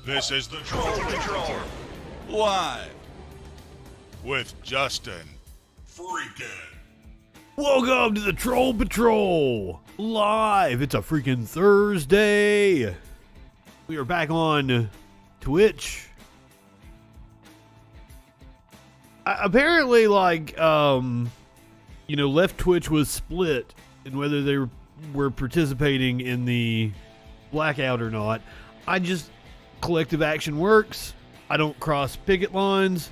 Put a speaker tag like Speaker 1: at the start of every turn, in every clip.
Speaker 1: This is the Troll Patrol. Live. With Justin. Freakin.
Speaker 2: Welcome to the Troll Patrol. Live. It's a freaking Thursday. We are back on Twitch. Apparently, left Twitch was split in whether they were participating in the blackout or not. Collective action works. I don't cross picket lines.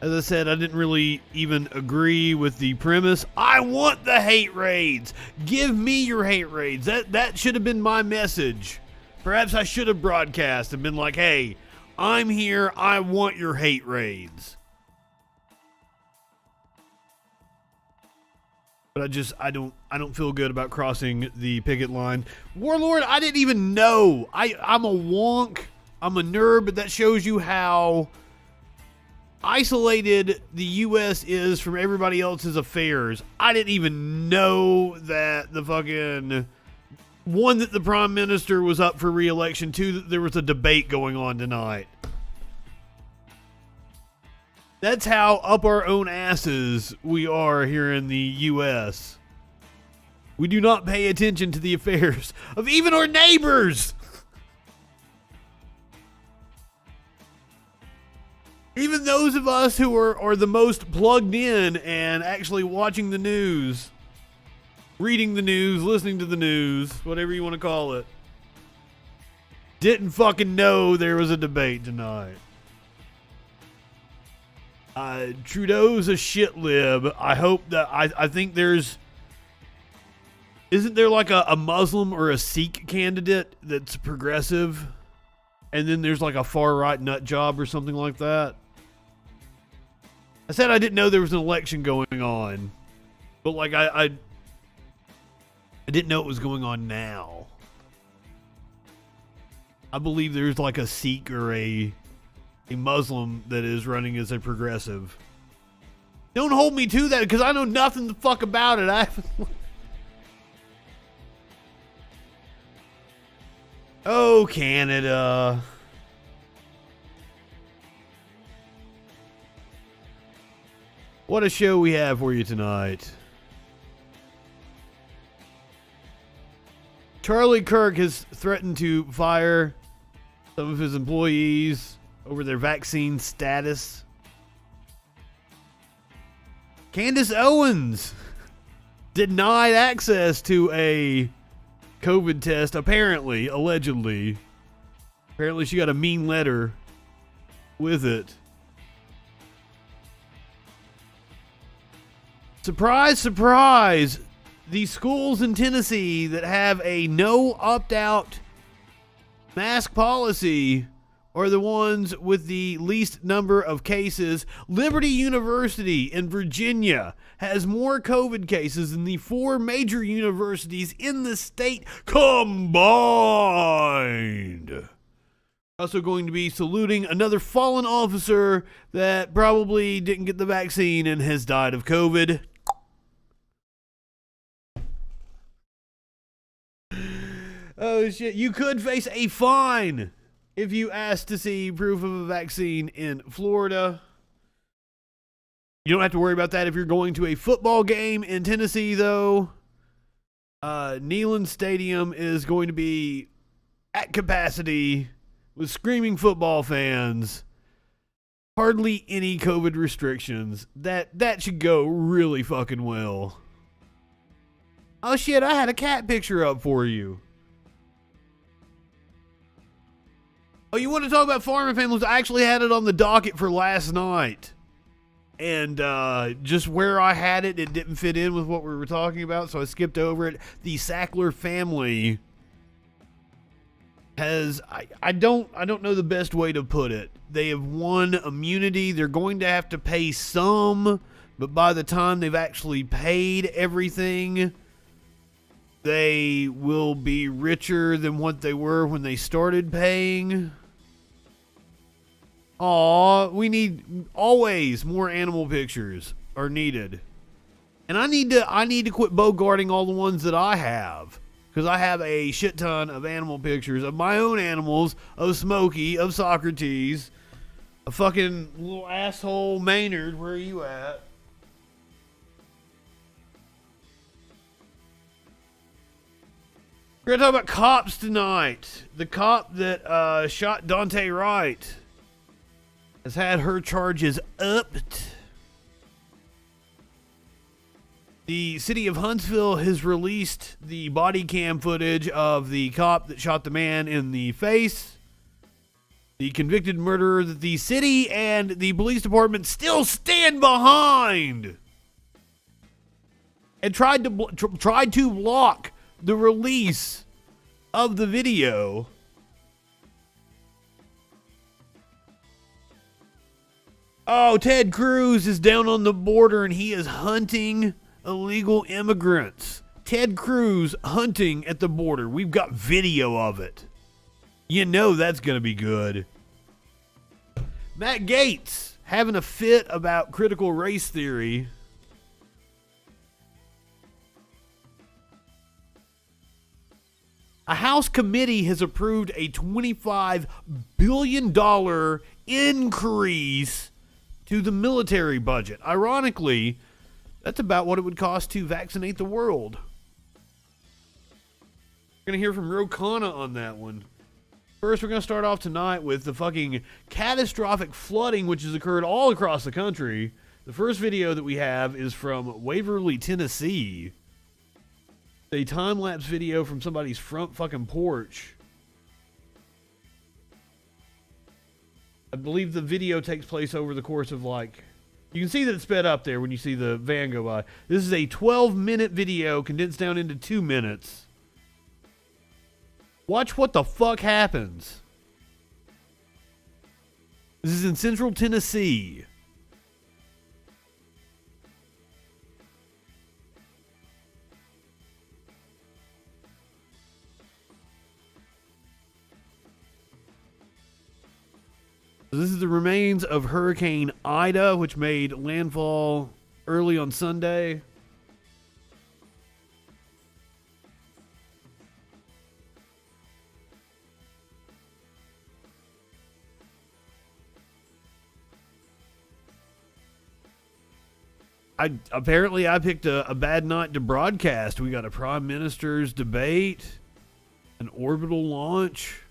Speaker 2: As I said, I didn't really even agree with the premise. I want the hate raids. Give me your hate raids. That should have been my message. Perhaps I should have broadcast and been like, hey, I'm here. I want your hate raids. But I don't feel good about crossing the picket line. Warlord, I didn't even know. I'm a wonk. I'm a nerd, but that shows you how isolated the U.S. is from everybody else's affairs. I didn't even know that the fucking one, that the Prime Minister was up for re-election, two, that there was a debate going on tonight. That's how up our own asses we are here in the U.S. We do not pay attention to the affairs of even our neighbors. Even those of us who are the most plugged in and actually watching the news, reading the news, listening to the news, whatever you want to call it, didn't fucking know there was a debate tonight. Trudeau's a shit lib. I hope that I think there's... Isn't there like a Muslim or a Sikh candidate that's progressive? And then there's like a far-right nut job or something like that? I said I didn't know there was an election going on. But like I didn't know it was going on now. I believe there's like a Sikh or a Muslim that is running as a progressive. Don't hold me to that because I know nothing the fuck about it. Oh, Canada. What a show we have for you tonight. Charlie Kirk has threatened to fire some of his employees over their vaccine status. Candace Owens denied access to a COVID test, apparently, allegedly. Apparently she got a mean letter with it. Surprise, surprise! The schools in Tennessee that have a no opt-out mask policy are the ones with the least number of cases. Liberty University in Virginia has more COVID cases than the 4 major universities in the state combined. Also going to be saluting another fallen officer that probably didn't get the vaccine and has died of COVID. Oh shit, you could face a fine if you ask to see proof of a vaccine in Florida. You don't have to worry about that if you're going to a football game in Tennessee, though. Neyland Stadium is going to be at capacity with screaming football fans. Hardly any COVID restrictions. That should go really fucking well. Oh shit, I had a cat picture up for you. Oh, you want to talk about farm and families? I actually had it on the docket for last night. And just where I had it, it didn't fit in with what we were talking about, so I skipped over it. The Sackler family has, I don't know the best way to put it. They have won immunity. They're going to have to pay some, but by the time they've actually paid everything, they will be richer than what they were when they started paying. Aw, we need always more animal pictures are needed. And I need to quit bogarting all the ones that I have. because I have a shit ton of animal pictures of my own animals, of Smokey, of Socrates, a fucking little asshole Maynard. Where are you at? We're going to talk about cops tonight. The cop that shot Dante Wright has had her charges upped. The city of Huntsville has released the body cam footage of the cop that shot the man in the face. The convicted murderer that the city and the police department still stand behind. And tried to block the release of the video. Oh, Ted Cruz is down on the border and he is hunting illegal immigrants. Ted Cruz hunting at the border. We've got video of it. You know that's going to be good. Matt Gaetz having a fit about critical race theory. A House committee has approved a $25 billion increase to the military budget. Ironically, that's about what it would cost to vaccinate the world. We're going to hear from Ro Khanna on that one. First, we're going to start off tonight with the fucking catastrophic flooding which has occurred all across the country. The first video that we have is from Waverly, Tennessee. A time-lapse video from somebody's front fucking porch. I believe the video takes place over the course of like... You can see that it's sped up there when you see the van go by. This is a 12-minute video condensed down into 2 minutes. Watch what the fuck happens. This is in central Tennessee. This is the remains of Hurricane Ida, which made landfall early on Sunday. Apparently I picked a bad night to broadcast. We got a prime minister's debate, an orbital launch.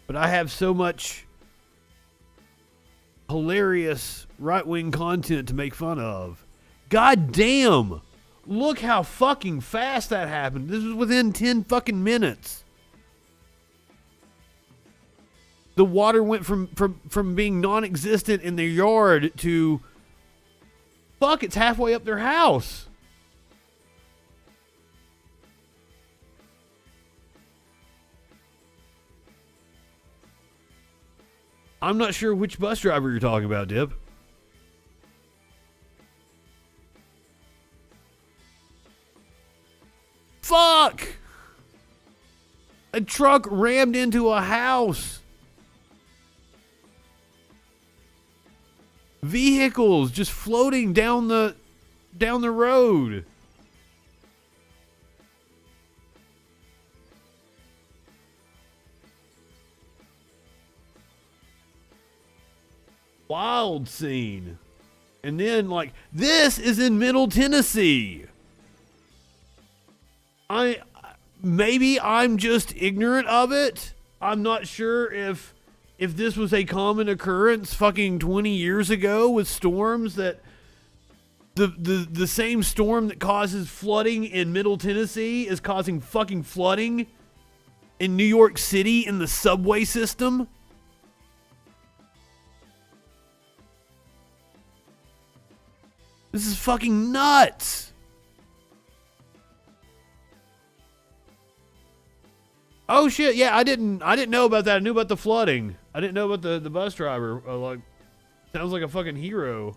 Speaker 2: But I have so much hilarious right-wing content to make fun of. God damn! Look how fucking fast that happened. This was within 10 fucking minutes. The water went from being non-existent in their yard to... Fuck, it's halfway up their house. I'm not sure which bus driver you're talking about, Dip. Fuck! A truck rammed into a house. Vehicles just floating down the road. Wild scene. And then, like, this is in Middle Tennessee. Maybe I'm just ignorant of it. I'm not sure if this was a common occurrence fucking 20 years ago with storms that the same storm that causes flooding in Middle Tennessee is causing fucking flooding in New York City in the subway system. This is fucking nuts. Oh shit, yeah, I didn't know about that. I knew about the flooding. I didn't know about the bus driver. Like, sounds like a fucking hero.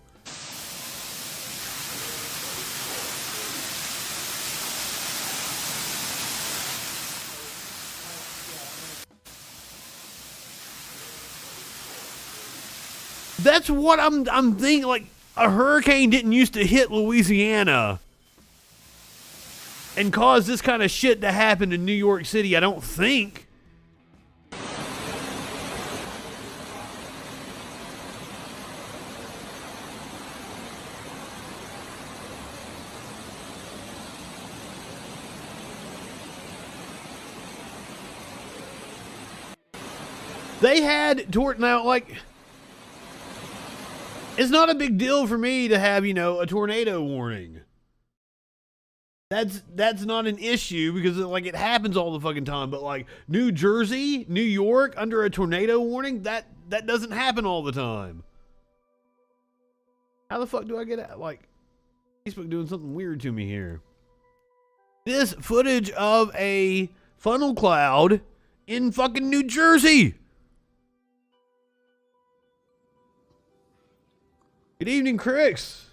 Speaker 2: That's what I'm thinking. Like, A hurricane didn't used to hit Louisiana and cause this kind of shit to happen in New York City, I don't think. They had now, like, it's not a big deal for me to have, a tornado warning. That's not an issue because like it happens all the fucking time. But like New Jersey, New York under a tornado warning, that doesn't happen all the time. How the fuck do I get out? Like, Facebook doing something weird to me here. This footage of a funnel cloud in fucking New Jersey. Good evening, Crix.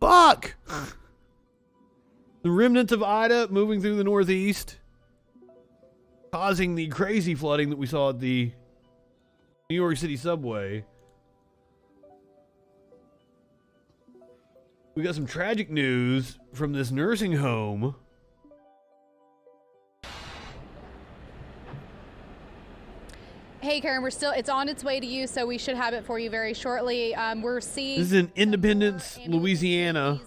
Speaker 2: Fuck! The remnants of Ida moving through the Northeast, causing the crazy flooding that we saw at the New York City subway. We got some tragic news from this nursing home.
Speaker 3: Hey Karen, it's on its way to you, so we should have it for you very shortly. We're seeing
Speaker 2: this is in Independence, Louisiana.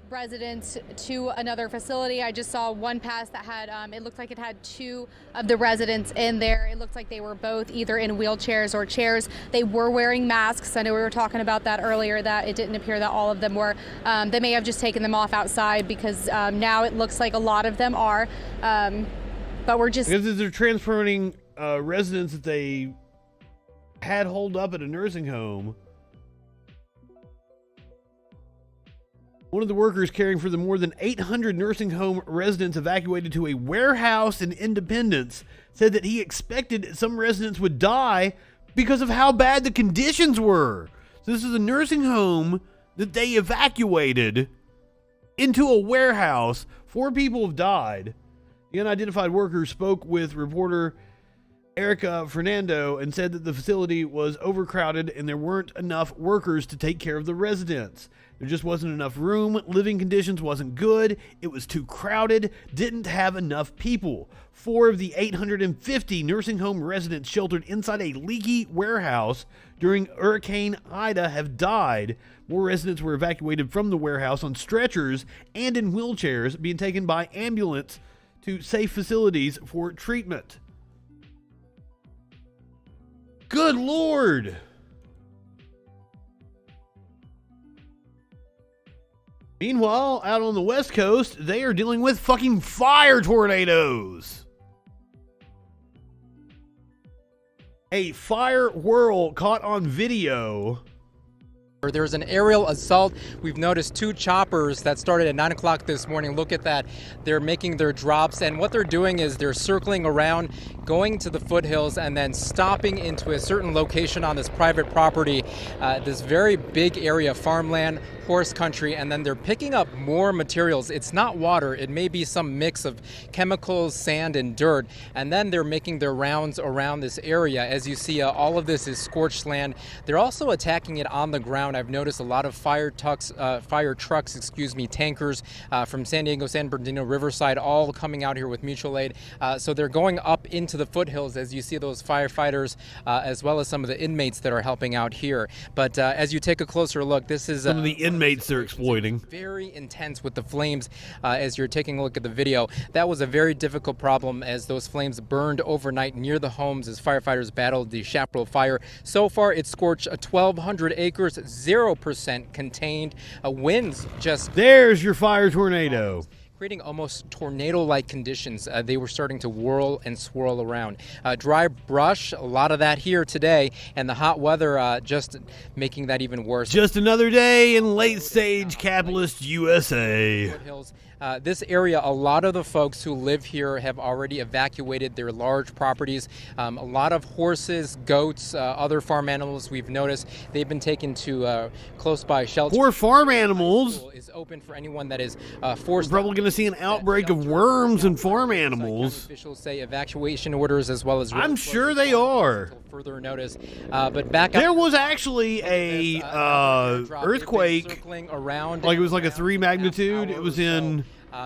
Speaker 3: Residents to another facility. I just saw one pass that had, it looked like it had 2 of the residents in there. It looked like they were both either in wheelchairs or chairs. They were wearing masks. I know we were talking about that earlier, that it didn't appear that all of them were. They may have just taken them off outside because now it looks like a lot of them are. But we're just...
Speaker 2: Because they're transferring residents that they had holed up at a nursing home. One of the workers caring for the more than 800 nursing home residents evacuated to a warehouse in Independence said that he expected some residents would die because of how bad the conditions were. So this is a nursing home that they evacuated into a warehouse. 4 people have died. The unidentified worker spoke with reporter Erica Fernando and said that the facility was overcrowded and there weren't enough workers to take care of the residents. There just wasn't enough room, living conditions wasn't good, it was too crowded, didn't have enough people. 4 of the 850 nursing home residents sheltered inside a leaky warehouse during Hurricane Ida have died. More residents were evacuated from the warehouse on stretchers and in wheelchairs, being taken by ambulance to safe facilities for treatment. Good Lord! Meanwhile, out on the West Coast, they are dealing with fucking fire tornadoes. A fire whirl caught on video.
Speaker 4: There's an aerial assault. We've noticed 2 choppers that started at 9 o'clock this morning. Look at that. They're making their drops, and what they're doing is they're circling around, going to the foothills, and then stopping into a certain location on this private property, this very big area of farmland, horse country, and then they're picking up more materials. It's not water. It may be some mix of chemicals, sand, and dirt, and then they're making their rounds around this area. As you see, all of this is scorched land. They're also attacking it on the ground. I've noticed a lot of fire trucks, tankers from San Diego, San Bernardino, Riverside, all coming out here with mutual aid. So they're going up into the foothills, as you see those firefighters, as well as some of the inmates that are helping out here. But as you take a closer look, this is
Speaker 2: some of the inmates they're exploiting.
Speaker 4: Very intense with the flames. As you're taking a look at the video, that was a very difficult problem as those flames burned overnight near the homes as firefighters battled the chaparral fire. So far, it's scorched 1,200 acres. 0% contained. Winds just...
Speaker 2: There's your fire tornado.
Speaker 4: Creating almost tornado-like conditions. They were starting to whirl and swirl around. Dry brush, a lot of that here today, and the hot weather just making that even worse.
Speaker 2: Just another day in late-stage capitalist USA.
Speaker 4: Foothills. This area, a lot of the folks who live here have already evacuated their large properties. A lot of horses, goats, other farm animals we've noticed, they've been taken to close by shelters.
Speaker 2: Poor farm animals.
Speaker 4: Is open for anyone that is forced.
Speaker 2: We're probably going to see an outbreak of worms and farm animals.
Speaker 4: Officials say evacuation orders as well as.
Speaker 2: I'm sure they are.
Speaker 4: Until further notice. But back
Speaker 2: there was actually a earthquake,
Speaker 4: circling around,
Speaker 2: like it was like a 3 magnitude. It was in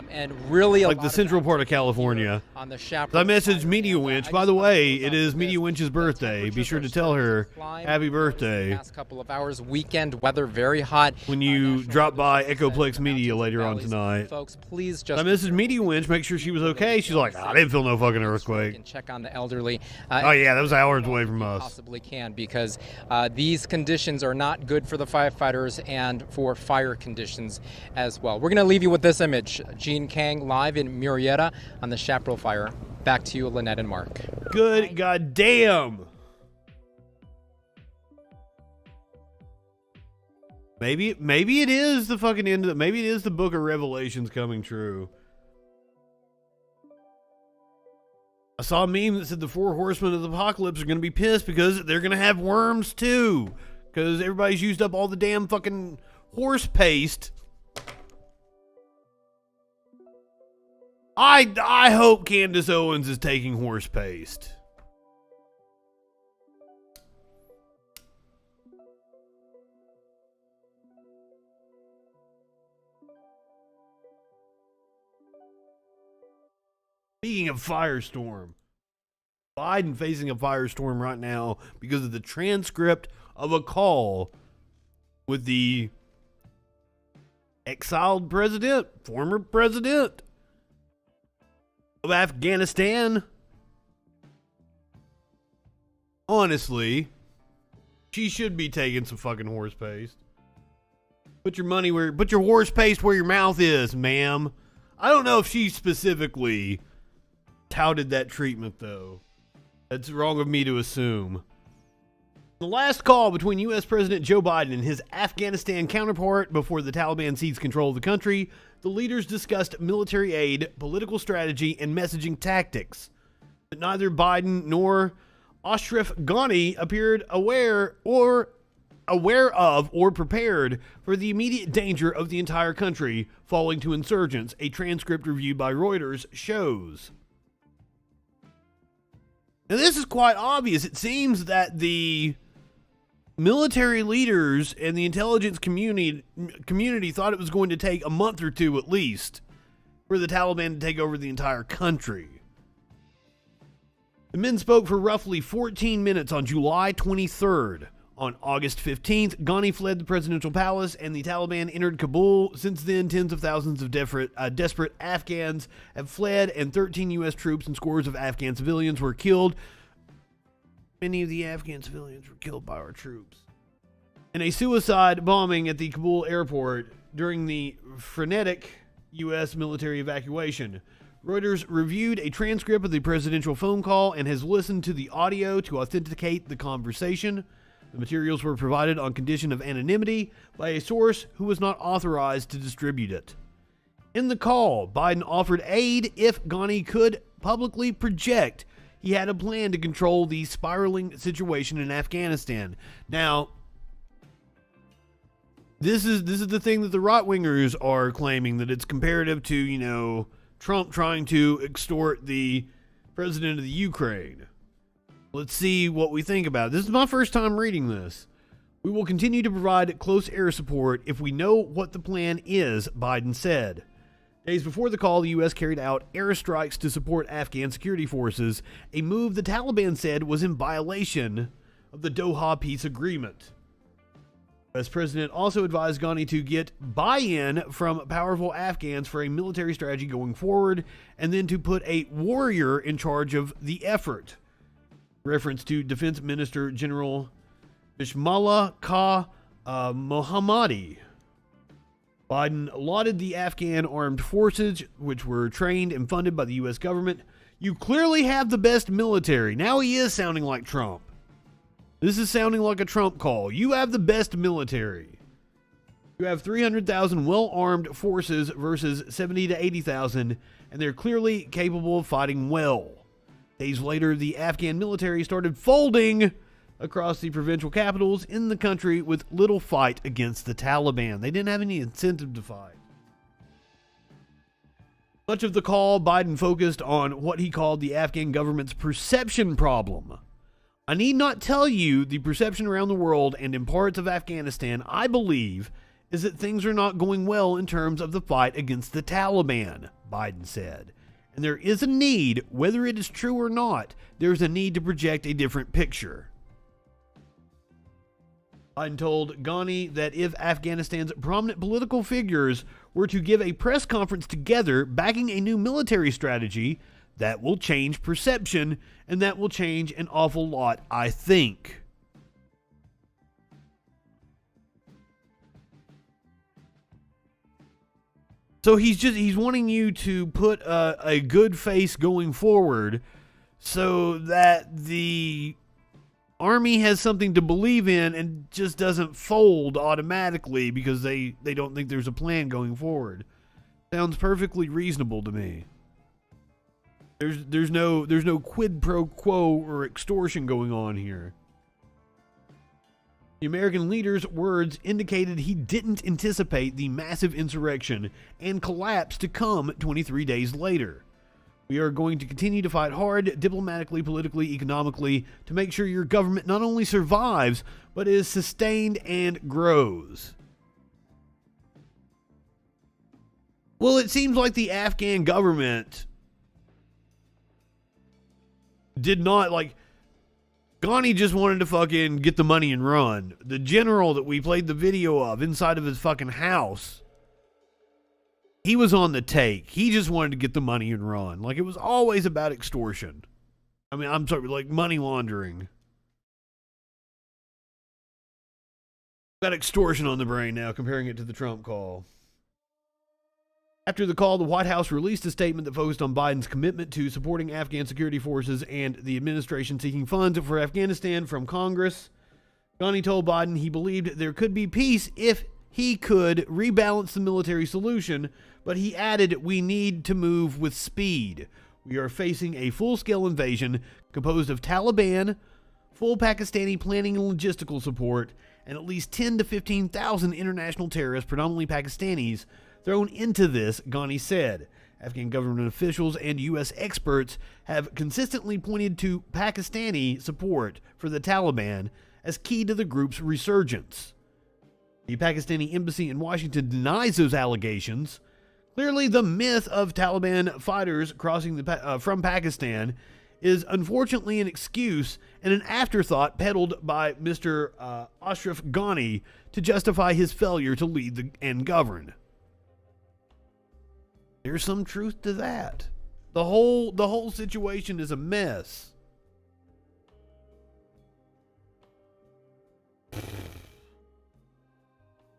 Speaker 4: and really
Speaker 2: like the central part of California.
Speaker 4: On the
Speaker 2: I messaged Media Winch. By the way, it is Media Winch's birthday. Be sure to tell her happy birthday.
Speaker 4: Last couple of hours, weekend weather, very hot.
Speaker 2: When you drop by Echoplex Media later on tonight,
Speaker 4: folks, please just.
Speaker 2: I messaged Media Winch, make sure she was okay. She's like, I didn't feel no fucking earthquake.
Speaker 4: And check on the elderly.
Speaker 2: Oh yeah, that was hours away from us.
Speaker 4: Possibly can, because these conditions are not good for the firefighters and for fire conditions as well. We're going to leave you with this image. Gene Kang live in Murrieta on the Chaparral fire. Back to you, Lynette and Mark.
Speaker 2: Good goddamn. Maybe it is the fucking end of the, maybe it is the book of Revelations coming true. I saw a meme that said the 4 horsemen of the apocalypse are going to be pissed because they're going to have worms too. Because everybody's used up all the damn fucking horse paste. I hope Candace Owens is taking horse paste. Speaking of firestorm, Biden facing a firestorm right now because of the transcript of a call with the exiled president, former president of Afghanistan. Honestly, she should be taking some fucking horse paste. Put your horse paste where your mouth is, ma'am. I don't know if she specifically touted that treatment, though. That's wrong of me to assume. The last call between U.S. President Joe Biden and his Afghanistan counterpart before the Taliban seized control of the country, the leaders discussed military aid, political strategy, and messaging tactics. But neither Biden nor Ashraf Ghani appeared aware of or prepared for the immediate danger of the entire country falling to insurgents, a transcript reviewed by Reuters shows. Now, this is quite obvious. It seems that the military leaders and the intelligence community thought it was going to take a month or two at least for the Taliban to take over the entire country. The men spoke for roughly 14 minutes on July 23rd. On August 15th, Ghani fled the presidential palace and the Taliban entered Kabul. Since then, tens of thousands of desperate Afghans have fled and 13 U.S. troops and scores of Afghan civilians were killed. Many of the Afghan civilians were killed by our troops in a suicide bombing at the Kabul airport during the frenetic U.S. military evacuation. Reuters reviewed a transcript of the presidential phone call and has listened to the audio to authenticate the conversation. The materials were provided on condition of anonymity by a source who was not authorized to distribute it. In the call, Biden offered aid if Ghani could publicly project he had a plan to control the spiraling situation in Afghanistan. Now, this is the thing that the right-wingers are claiming, that it's comparative to, Trump trying to extort the president of the Ukraine. Let's see what we think about it. This is my first time reading this. We will continue to provide close air support if we know what the plan is, Biden said. Days before the call, the U.S. carried out airstrikes to support Afghan security forces, a move the Taliban said was in violation of the Doha peace agreement. The U.S. president also advised Ghani to get buy-in from powerful Afghans for a military strategy going forward, and then to put a warrior in charge of the effort. Reference to Defense Minister General Bismillah Khan Mohammadi. Biden lauded the Afghan armed forces, which were trained and funded by the U.S. government. You clearly have the best military. Now he is sounding like Trump. This is sounding like a Trump call. You have the best military. You have 300,000 well-armed forces versus 70 to 80,000, and they're clearly capable of fighting well. Days later, the Afghan military started folding across the provincial capitals in the country with little fight against the Taliban. They didn't have any incentive to fight. Much of the call, Biden focused on what he called the Afghan government's perception problem. I need not tell you the perception around the world and in parts of Afghanistan, I believe, is that things are not going well in terms of the fight against the Taliban, Biden said. And there is a need, whether it is true or not, there's a need to project a different picture. Biden told Ghani that if Afghanistan's prominent political figures were to give a press conference together backing a new military strategy, that will change perception, and that will change an awful lot, I think. So he's wanting you to put a good face going forward so that the Army has something to believe in and just doesn't fold automatically because they don't think there's a plan going forward. Sounds perfectly reasonable to me. There's no quid pro quo or extortion going on here. The American leader's words indicated he didn't anticipate the massive insurrection and collapse to come 23 days later. We are going to continue to fight hard, diplomatically, politically, economically, to make sure your government not only survives, but is sustained and grows. Well, it seems like the Afghan government did not, Ghani just wanted to fucking get the money and run. The general that we played the video of inside of his fucking house, he was on the take. He just wanted to get the money and run. It was always about extortion. I mean, I'm sorry, money laundering. Got extortion on the brain now, comparing it to the Trump call. After the call, the White House released a statement that focused on Biden's commitment to supporting Afghan security forces and the administration seeking funds for Afghanistan from Congress. Ghani told Biden he believed there could be peace if he could rebalance the military solution, but he added, "We need to move with speed. We are facing a full-scale invasion composed of Taliban, full Pakistani planning and logistical support, and at least 10 to 15,000 international terrorists, predominantly Pakistanis, thrown into this," Ghani said. Afghan government officials and U.S. experts have consistently pointed to Pakistani support for the Taliban as key to the group's resurgence. The Pakistani embassy in Washington denies those allegations. Clearly, the myth of Taliban fighters crossing from Pakistan is unfortunately an excuse and an afterthought peddled by Mr. Ashraf Ghani to justify his failure to lead and govern. There's some truth to that. The whole situation is a mess.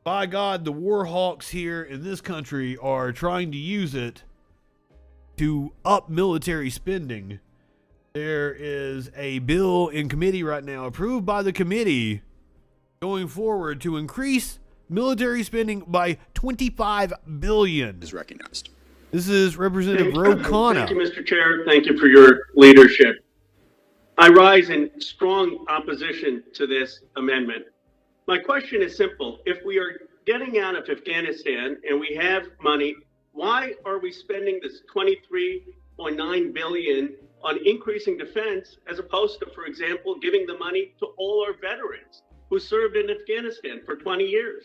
Speaker 2: By God, the war hawks here in this country are trying to use it to up military spending. There is a bill in committee right now, approved by the committee, going forward to increase military spending by $25 billion.
Speaker 5: Is recognized.
Speaker 2: This is Representative Ro Khanna.
Speaker 6: Thank you, Mr. Chair. Thank you for your leadership. I rise in strong opposition to this amendment. My question is simple. If we are getting out of Afghanistan and we have money, why are we spending this $23.9 billion on increasing defense as opposed to, for example, giving the money to all our veterans who served in Afghanistan for 20 years?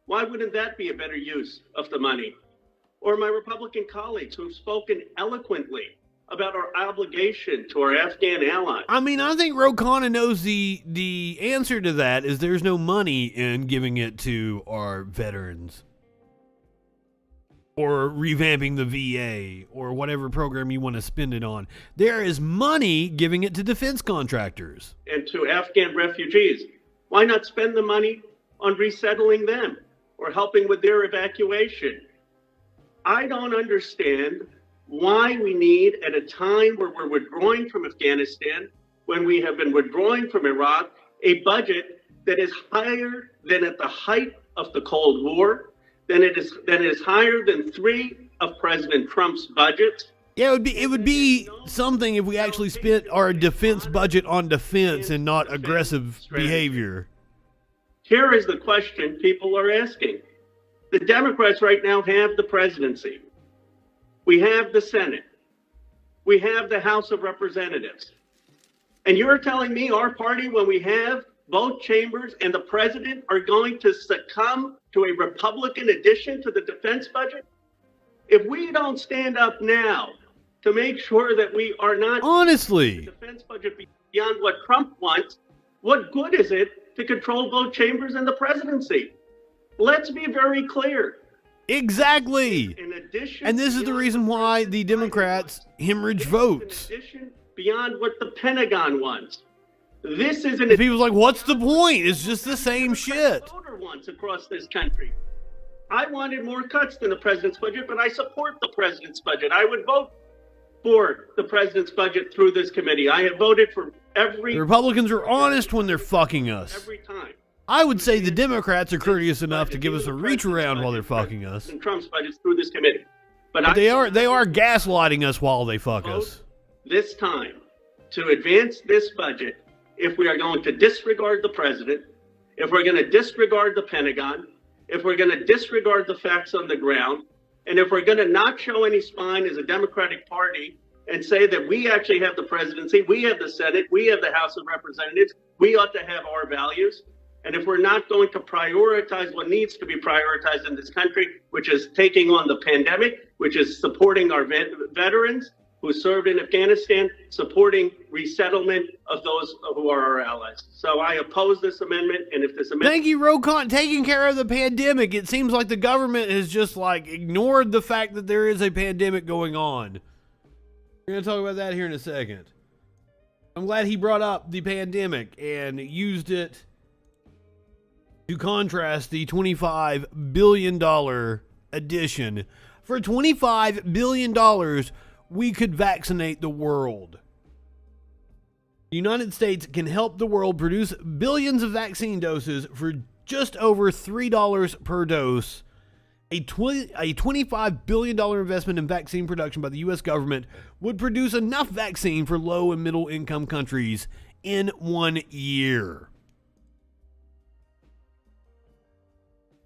Speaker 6: Why wouldn't that be a better use of the money? Or my Republican colleagues who've spoken eloquently about our obligation to our Afghan allies.
Speaker 2: I mean, I think Ro Khanna knows the answer to that is there's no money in giving it to our veterans. Or revamping the VA, or whatever program you want to spend it on. There is money giving it to defense contractors.
Speaker 6: And to Afghan refugees. Why not spend the money on resettling them or helping with their evacuation? I don't understand why we need, at a time where we're withdrawing from Afghanistan, when we have been withdrawing from Iraq, a budget that is higher than at the height of the Cold War, than it is higher than 3 of President Trump's budgets.
Speaker 2: Yeah, it would be something if we actually spent our defense budget on defense and not aggressive behavior.
Speaker 6: Here is the question people are asking. The Democrats right now have the presidency. We have the Senate. We have the House of Representatives. And you're telling me our party, when we have both chambers and the president, are going to succumb to a Republican addition to the defense budget? If we don't stand up now to make sure that we are not
Speaker 2: honestly
Speaker 6: the defense budget beyond what Trump wants, what good is it to control both chambers and the presidency? Let's be very clear.
Speaker 2: Exactly.
Speaker 6: In addition,
Speaker 2: and this is the reason why the Democrats hemorrhage votes.
Speaker 6: In addition, beyond what the Pentagon wants. This is an
Speaker 2: people's like, what's the point? It's just the same shit.
Speaker 6: Voter wants across this country. I wanted more cuts than the president's budget, but I support the president's budget. I would vote for the president's budget through this committee. I have voted for every...
Speaker 2: The Republicans are honest when they're fucking us.
Speaker 6: Every time.
Speaker 2: I would say the Democrats are courteous enough to give us a reach around while they're fucking us.
Speaker 6: Trump's budget through this committee.
Speaker 2: But they are gaslighting us while they fuck us.
Speaker 6: This time to advance this budget, if we are going to disregard the president, if we're going to disregard the Pentagon, if we're going to disregard the facts on the ground, and if we're going to not show any spine as a Democratic Party and say that we actually have the presidency, we have the Senate, we have the House of Representatives, we ought to have our values. And if we're not going to prioritize what needs to be prioritized in this country, which is taking on the pandemic, which is supporting our veterans who served in Afghanistan, supporting resettlement of those who are our allies. So I oppose this amendment, and if this amendment...
Speaker 2: Thank you, Rokon. Taking care of the pandemic. It seems like the government has just, ignored the fact that there is a pandemic going on. We're going to talk about that here in a second. I'm glad he brought up the pandemic and used it to contrast the $25 billion addition. For $25 billion, we could vaccinate the world. The United States can help the world produce billions of vaccine doses for just over $3 per dose. A $25 billion investment in vaccine production by the U.S. government would produce enough vaccine for low and middle income countries in 1 year.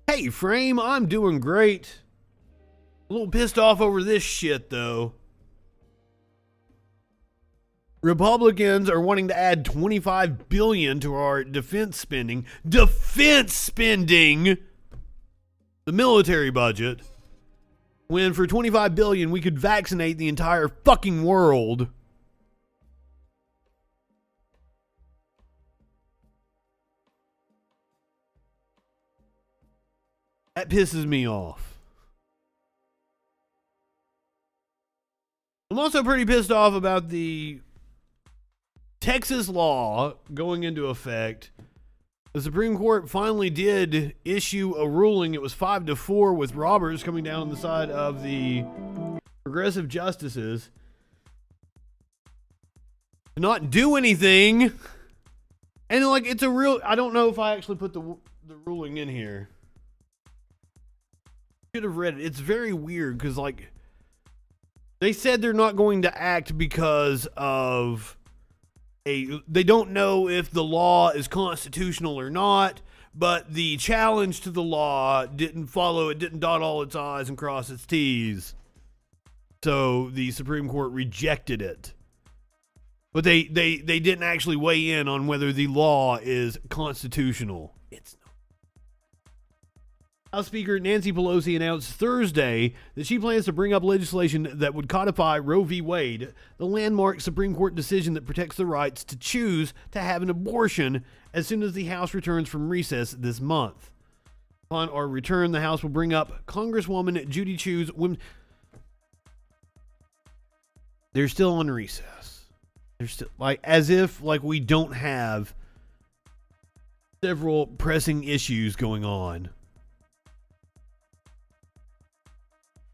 Speaker 2: Hey, Frame, I'm doing great. A little pissed off over this shit, though. Republicans are wanting to add $25 billion to our defense spending. Defense spending! The military budget. When for $25 billion, we could vaccinate the entire fucking world. That pisses me off. I'm also pretty pissed off about the Texas law going into effect. The Supreme Court finally did issue a ruling. It was 5-4 with Roberts coming down on the side of the progressive justices. To not do anything. And it's a real... I don't know if I actually put the ruling in here. Should have read it. It's very weird because they said they're not going to act because of they don't know if the law is constitutional or not, but the challenge to the law didn't dot all its I's and cross its T's. So the Supreme Court rejected it. But they didn't actually weigh in on whether the law is constitutional. It's not. House Speaker Nancy Pelosi announced Thursday that she plans to bring up legislation that would codify Roe v. Wade, the landmark Supreme Court decision that protects the rights to choose to have an abortion, as soon as the House returns from recess this month. Upon our return, the House will bring up Congresswoman Judy Chu's women. They're still on recess. They're still as if we don't have several pressing issues going on.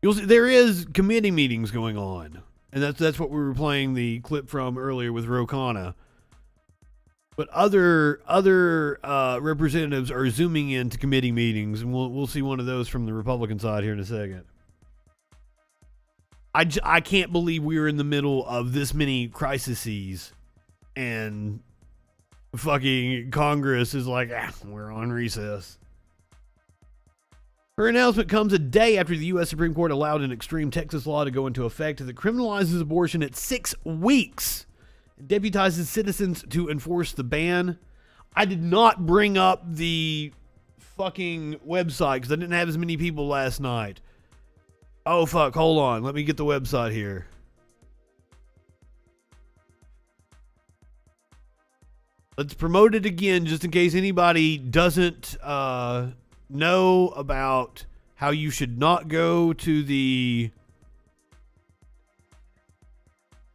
Speaker 2: You'll see there is committee meetings going on, and that's what we were playing the clip from earlier with Rokana. But other representatives are zooming into committee meetings, and we'll see one of those from the Republican side here in a second. I can't believe we were in the middle of this many crises, and fucking Congress is like, we're on recess. Her announcement comes a day after the U.S. Supreme Court allowed an extreme Texas law to go into effect that criminalizes abortion at 6 weeks. Deputizes citizens to enforce the ban. I did not bring up the fucking website because I didn't have as many people last night. Oh, fuck. Hold on. Let me get the website here. Let's promote it again just in case anybody doesn't know about how you should not go to the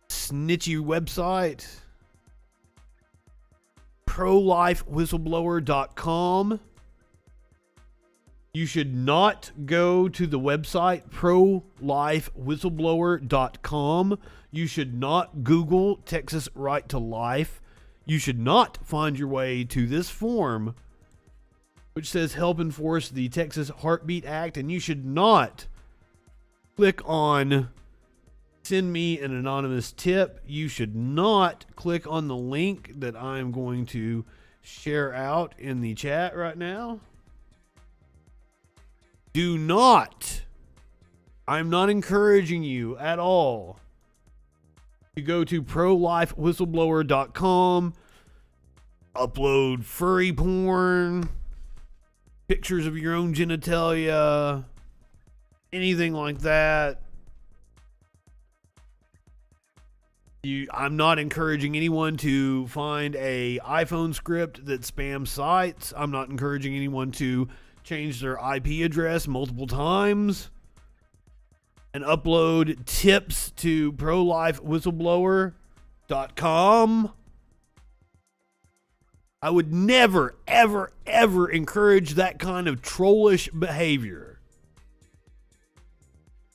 Speaker 2: snitchy website. ProLifeWhistleblower.com. You should not go to the website ProLifeWhistleblower.com. You should not Google Texas Right to Life. You should not find your way to this form, which says help enforce the Texas Heartbeat Act, and you should not click on send me an anonymous tip. You should not click on the link that I'm going to share out in the chat right now. Do not. I'm not encouraging you at all to go to ProLifeWhistleblower.com, upload furry porn, pictures of your own genitalia, anything like that. I'm not encouraging anyone to find a iPhone script that spams sites. I'm not encouraging anyone to change their IP address multiple times and upload tips to ProLifeWhistleblower.com. I would never, ever, ever encourage that kind of trollish behavior.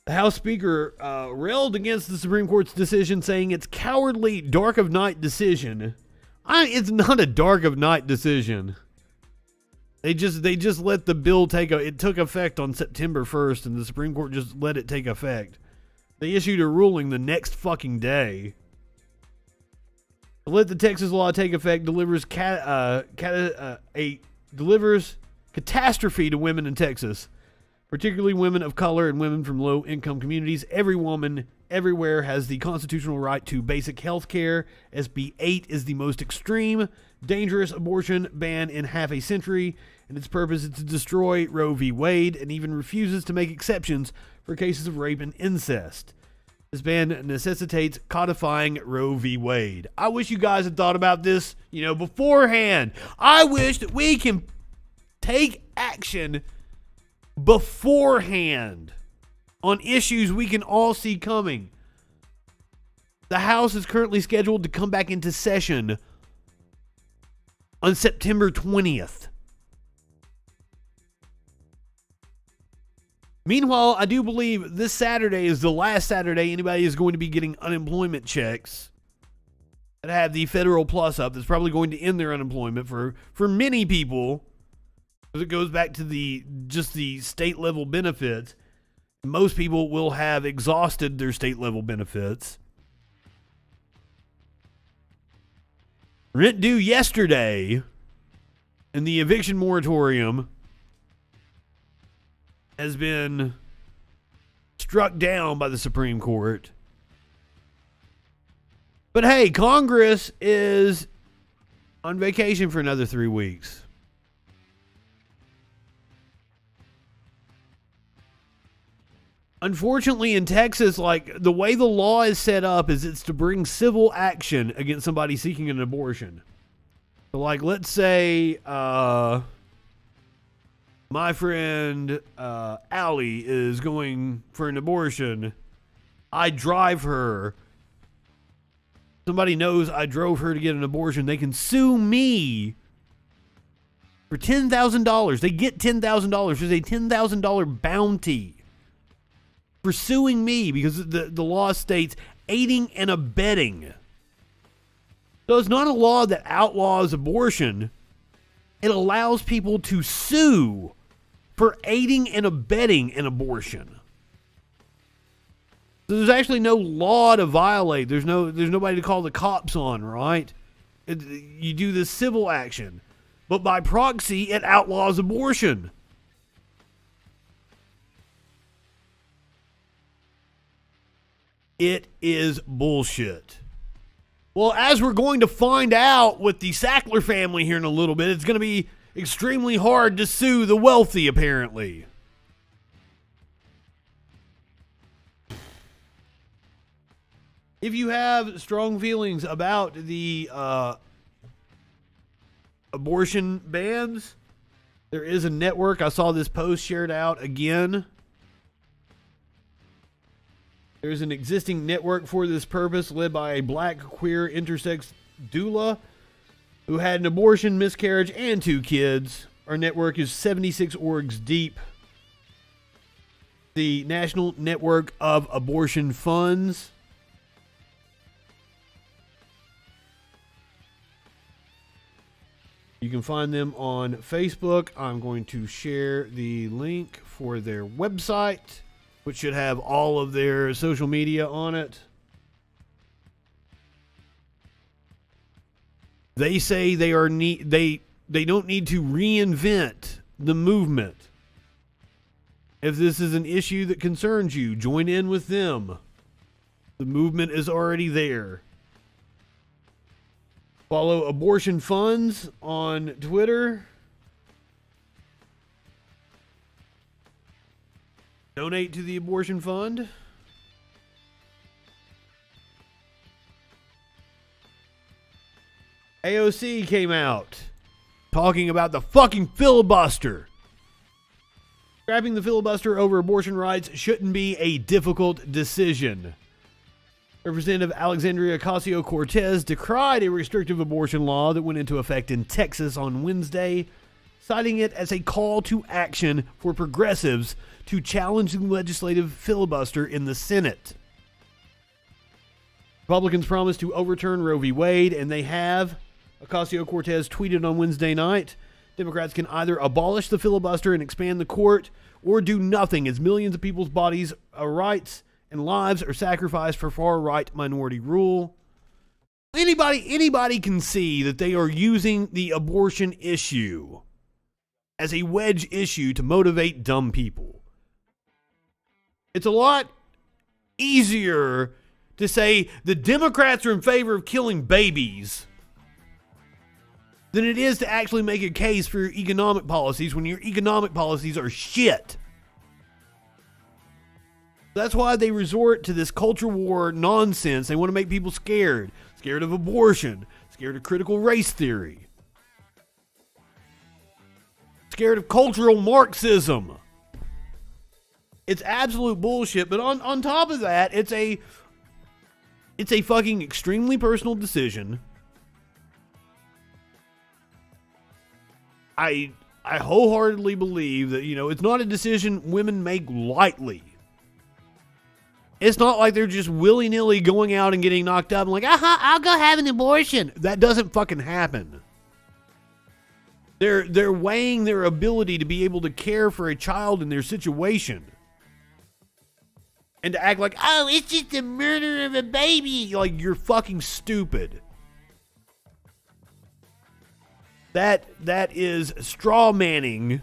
Speaker 2: The House Speaker railed against the Supreme Court's decision, saying it's cowardly dark of night decision. It's not a dark of night decision. They just let the bill it took effect on September 1st, and the Supreme Court just let it take effect. They issued a ruling the next fucking day. To let the Texas law take effect delivers catastrophe to women in Texas, particularly women of color and women from low-income communities. Every woman everywhere has the constitutional right to basic health care. SB 8 is the most extreme, dangerous abortion ban in half a century, and its purpose is to destroy Roe v. Wade, and even refuses to make exceptions for cases of rape and incest. This ban necessitates codifying Roe v. Wade. I wish you guys had thought about this, beforehand. I wish that we can take action beforehand on issues we can all see coming. The House is currently scheduled to come back into session on September 20th. Meanwhile, I do believe this Saturday is the last Saturday anybody is going to be getting unemployment checks that have the federal plus up. That's probably going to end their unemployment for many people, because it goes back to the state level benefits. Most people will have exhausted their state level benefits. Rent due yesterday, and the eviction moratorium has been struck down by the Supreme Court. But hey, Congress is on vacation for another 3 weeks. Unfortunately, in Texas, the way the law is set up is it's to bring civil action against somebody seeking an abortion. So, let's say my friend Allie is going for an abortion. I drive her. Somebody knows I drove her to get an abortion. They can sue me for $10,000. They get $10,000. There's a $10,000 bounty for suing me because the law states aiding and abetting. So it's not a law that outlaws abortion. It allows people to sue for aiding and abetting an abortion. So there's actually no law to violate. There's nobody to call the cops on, right? You do this civil action. But by proxy, it outlaws abortion. It is bullshit. Well, as we're going to find out with the Sackler family here in a little bit, it's going to be extremely hard to sue the wealthy, apparently. If you have strong feelings about the abortion bans, there is a network. I saw this post shared out again. There's an existing network for this purpose led by a black queer intersex doula who had an abortion, miscarriage, and 2 kids. Our network is 76 orgs deep. The National Network of Abortion Funds. You can find them on Facebook. I'm going to share the link for their website, which should have all of their social media on it. They say they don't need to reinvent the movement. If this is an issue that concerns you, join in with them. The movement is already there. Follow Abortion Funds on Twitter. Donate to the abortion fund. AOC came out talking about the fucking filibuster. Scrapping the filibuster over abortion rights shouldn't be a difficult decision. Representative Alexandria Ocasio-Cortez decried a restrictive abortion law that went into effect in Texas on Wednesday, citing it as a call to action for progressives to challenge the legislative filibuster in the Senate. Republicans promised to overturn Roe v. Wade, and they have. Ocasio-Cortez tweeted on Wednesday night, Democrats can either abolish the filibuster and expand the court, or do nothing as millions of people's bodies, rights, and lives are sacrificed for far-right minority rule. Anybody can see that they are using the abortion issue as a wedge issue to motivate dumb people. It's a lot easier to say the Democrats are in favor of killing babies than it is to actually make a case for your economic policies when your economic policies are shit. That's why they resort to this culture war nonsense. They want to make people scared. Scared of abortion. Scared of critical race theory. Scared of cultural Marxism. It's absolute bullshit. But on top of that, it's a fucking extremely personal decision. I wholeheartedly believe that, it's not a decision women make lightly. It's not like they're just willy-nilly going out and getting knocked up and like, I'll go have an abortion. That doesn't fucking happen. They're weighing their ability to be able to care for a child in their situation. And to act like, oh, it's just the murder of a baby. Like, you're fucking stupid. That is straw manning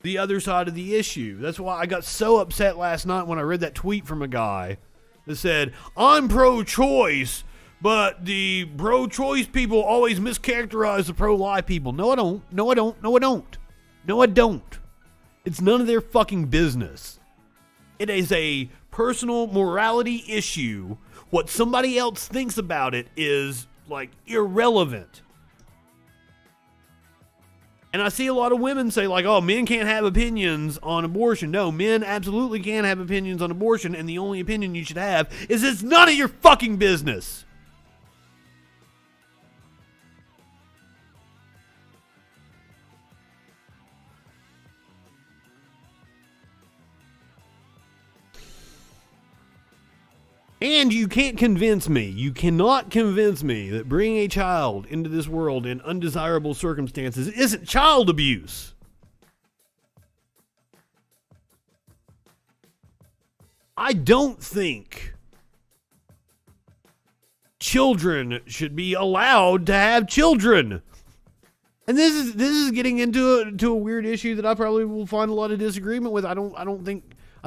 Speaker 2: the other side of the issue. That's why I got so upset last night when I read that tweet from a guy that said, I'm pro-choice, but the pro-choice people always mischaracterize the pro-life people. No, I don't. No, I don't. No, I don't. No, I don't. It's none of their fucking business. It is a personal morality issue. What somebody else thinks about it is, like, irrelevant. And I see a lot of women say, like, oh, men can't have opinions on abortion. No, men absolutely can have opinions on abortion, and the only opinion you should have is it's none of your fucking business. And you can't convince me, you cannot convince me that bringing a child into this world in undesirable circumstances isn't child abuse. I don't think children should be allowed to have children. And this is getting into a weird issue that I probably will find a lot of disagreement with. I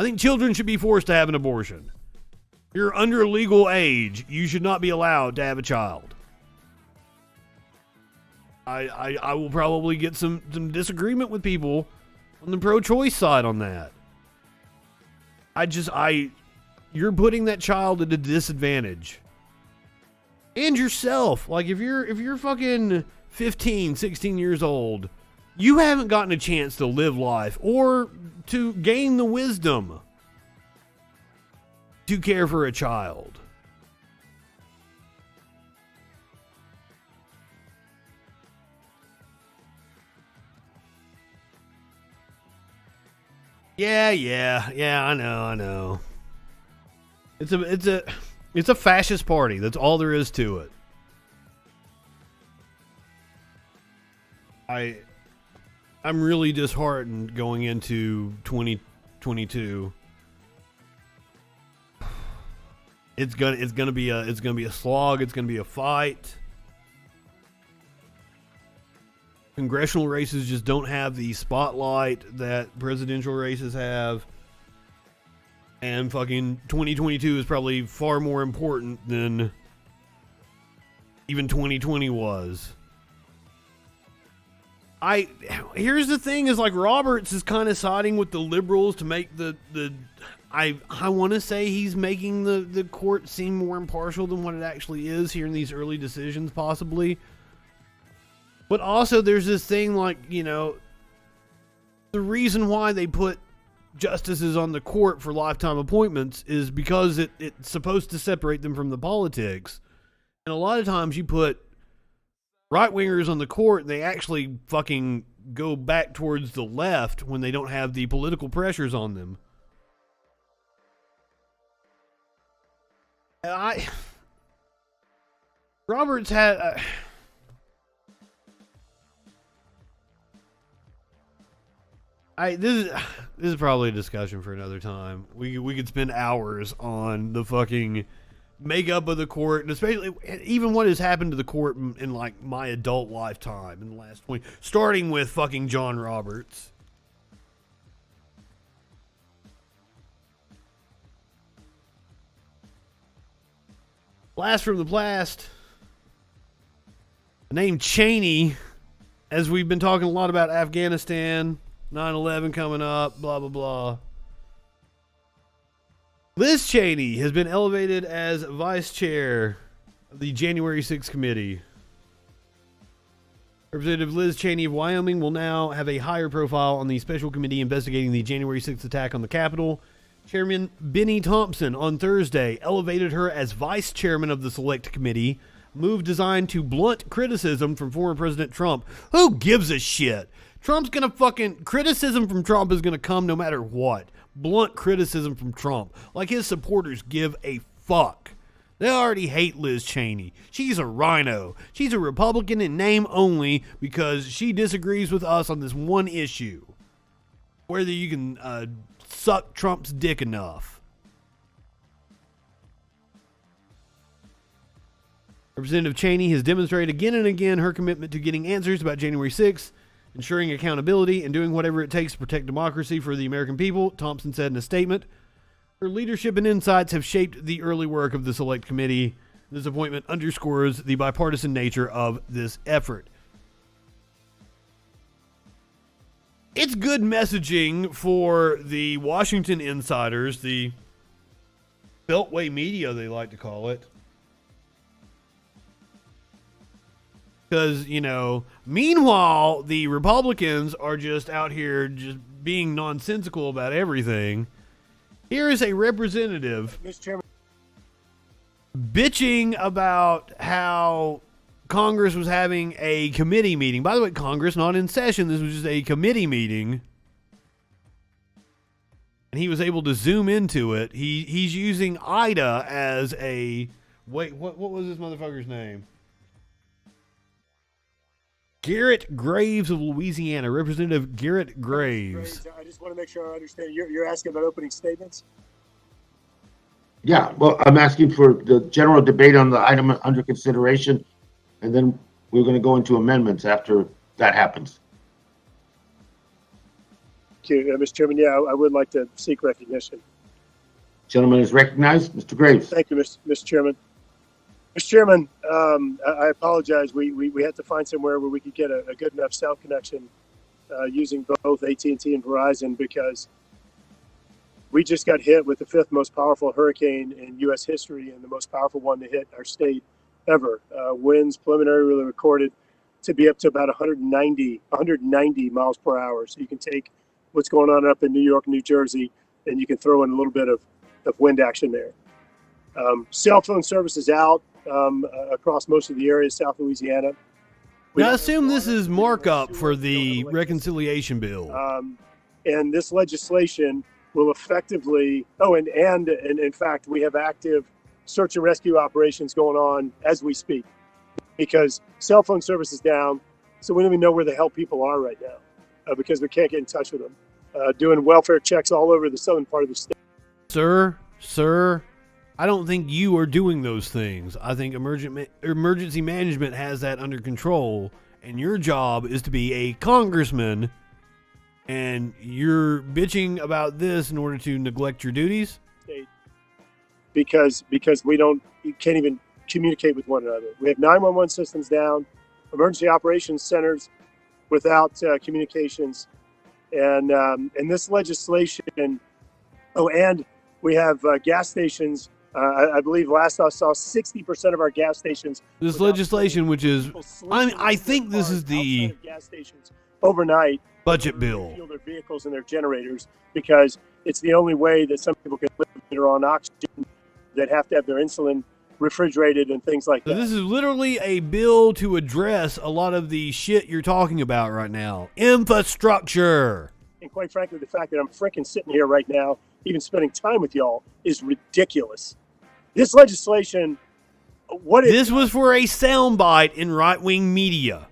Speaker 2: think children should be forced to have an abortion. You're under legal age. You should not be allowed to have a child. I will probably get some disagreement with people on the pro-choice side on that. You're putting that child at a disadvantage. And yourself. Like, if you're fucking 15, 16 years old, you haven't gotten a chance to live life or to gain the wisdom to care for a child. Yeah, I know. It's a fascist party. That's all there is to it. I'm really disheartened going into 2022. It's gonna be a slog. It's gonna be a fight. Congressional races just don't have the spotlight that presidential races have. And fucking 2022 is probably far more important than even 2020 was. Here's the thing is, like, Roberts is kind of siding with the liberals to make I want to say he's making the court seem more impartial than what it actually is here in these early decisions, possibly. But also there's this thing, like, you know, the reason why they put justices on the court for lifetime appointments is because it's supposed to separate them from the politics. And a lot of times you put right-wingers on the court and they actually fucking go back towards the left when they don't have the political pressures on them. Roberts had this is probably a discussion for another time. We could spend hours on the fucking makeup of the court, and especially even what has happened to the court in like my adult lifetime in the last 20, starting with fucking John Roberts. Blast from the blast. The name Cheney, as we've been talking a lot about Afghanistan, 9/11 coming up, blah, blah, blah. Liz Cheney has been elevated as vice chair of the January 6th committee. Representative Liz Cheney of Wyoming will now have a higher profile on the special committee investigating the January 6th attack on the Capitol. Chairman Benny Thompson on Thursday elevated her as vice chairman of the select committee, a move designed to blunt criticism from former President Trump. Who gives a shit? Criticism from Trump is gonna come no matter what. Blunt criticism from Trump. Like, his supporters give a fuck. They already hate Liz Cheney. She's a rhino. She's a Republican in name only because she disagrees with us on this one issue. Whether you can suck Trump's dick enough. Representative Cheney has demonstrated again and again her commitment to getting answers about January 6th, ensuring accountability, and doing whatever it takes to protect democracy for the American people, Thompson said in a statement. Her leadership and insights have shaped the early work of the Select Committee. This appointment underscores the bipartisan nature of this effort. It's good messaging for the Washington insiders, the Beltway media, they like to call it. Because, you know, meanwhile, the Republicans are just out here just being nonsensical about everything. Here is a representative bitching about how Congress was having a committee meeting. By the way, Congress not in session. This was just a committee meeting. and he was able to zoom into it. He's using Ida as a what was this motherfucker's name? Garrett Graves of Louisiana, Representative Garrett Graves.
Speaker 5: I just want to make sure I understand. You're asking about opening statements?
Speaker 7: Yeah, well, I'm asking for the general debate on the item under consideration, and then we're going to go into amendments after that happens.
Speaker 5: Thank you, Mr. Chairman. Yeah, I would like to seek recognition.
Speaker 7: Gentleman is recognized. Mr. Graves.
Speaker 5: Thank you, Mr. Chairman. Mr. Chairman, I apologize. We had to find somewhere where we could get a good enough cell connection using both AT&T and Verizon, because we just got hit with the 5th most powerful hurricane in U.S. history and the most powerful one to hit our state ever. Winds preliminarily recorded to be up to about 190 miles per hour. So you can take what's going on up in New York, New Jersey, and you can throw in a little bit of wind action there. Cell phone service is out across most of the area of South Louisiana.
Speaker 2: Now, I assume this is markup for the reconciliation bill.
Speaker 5: And this legislation will effectively, and in fact, we have active search and rescue operations going on as we speak, because cell phone service is down, so we don't even know where the hell people are right now, because we can't get in touch with them. Doing welfare checks all over the southern part of the state.
Speaker 2: Sir, I don't think you are doing those things. I think emergency management has that under control, and your job is to be a congressman, and you're bitching about this in order to neglect your duties?
Speaker 5: Because you can't even communicate with one another. We have 911 systems down, emergency operations centers without communications, and this legislation. Oh, and we have gas stations. I believe last I saw 60% of our gas stations.
Speaker 2: This legislation, which is, I think this is the
Speaker 5: gas stations overnight
Speaker 2: budget bill.
Speaker 5: Fuel their vehicles and their generators, because it's the only way that some people can live that are on oxygen, that have to have their insulin refrigerated and things like that.
Speaker 2: So this is literally a bill to address a lot of the shit you're talking about right now. Infrastructure.
Speaker 5: And quite frankly, the fact that I'm freaking sitting here right now, even spending time with y'all, is ridiculous. This legislation,
Speaker 2: this was for a soundbite in right-wing media.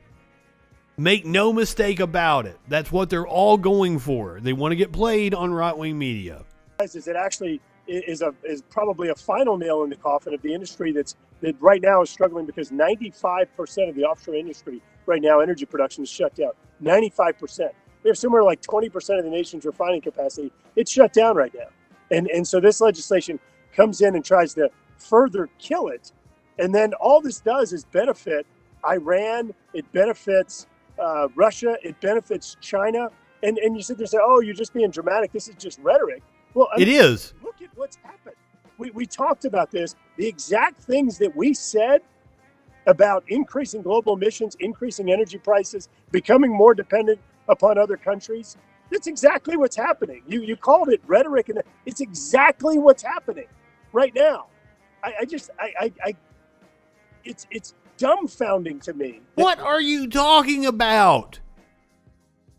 Speaker 2: Make no mistake about it. That's what they're all going for. They want to get played on right-wing media.
Speaker 5: Is it actually is probably a final nail in the coffin of the industry that right now is struggling, because 95% of the offshore industry right now, energy production, is shut down. 95%. We have somewhere like 20% of the nation's refining capacity. It's shut down right now. And so this legislation comes in and tries to further kill it. And then all this does is benefit Iran. It benefits Russia. It benefits China. And you sit there and say, oh, you're just being dramatic. This is just rhetoric. Well,
Speaker 2: it is.
Speaker 5: Look at what's happened. We talked about this. The exact things that we said about increasing global emissions, increasing energy prices, becoming more dependent upon other countries. That's exactly what's happening. You called it rhetoric, and it's exactly what's happening right now. It's dumbfounding to me.
Speaker 2: What are you talking about?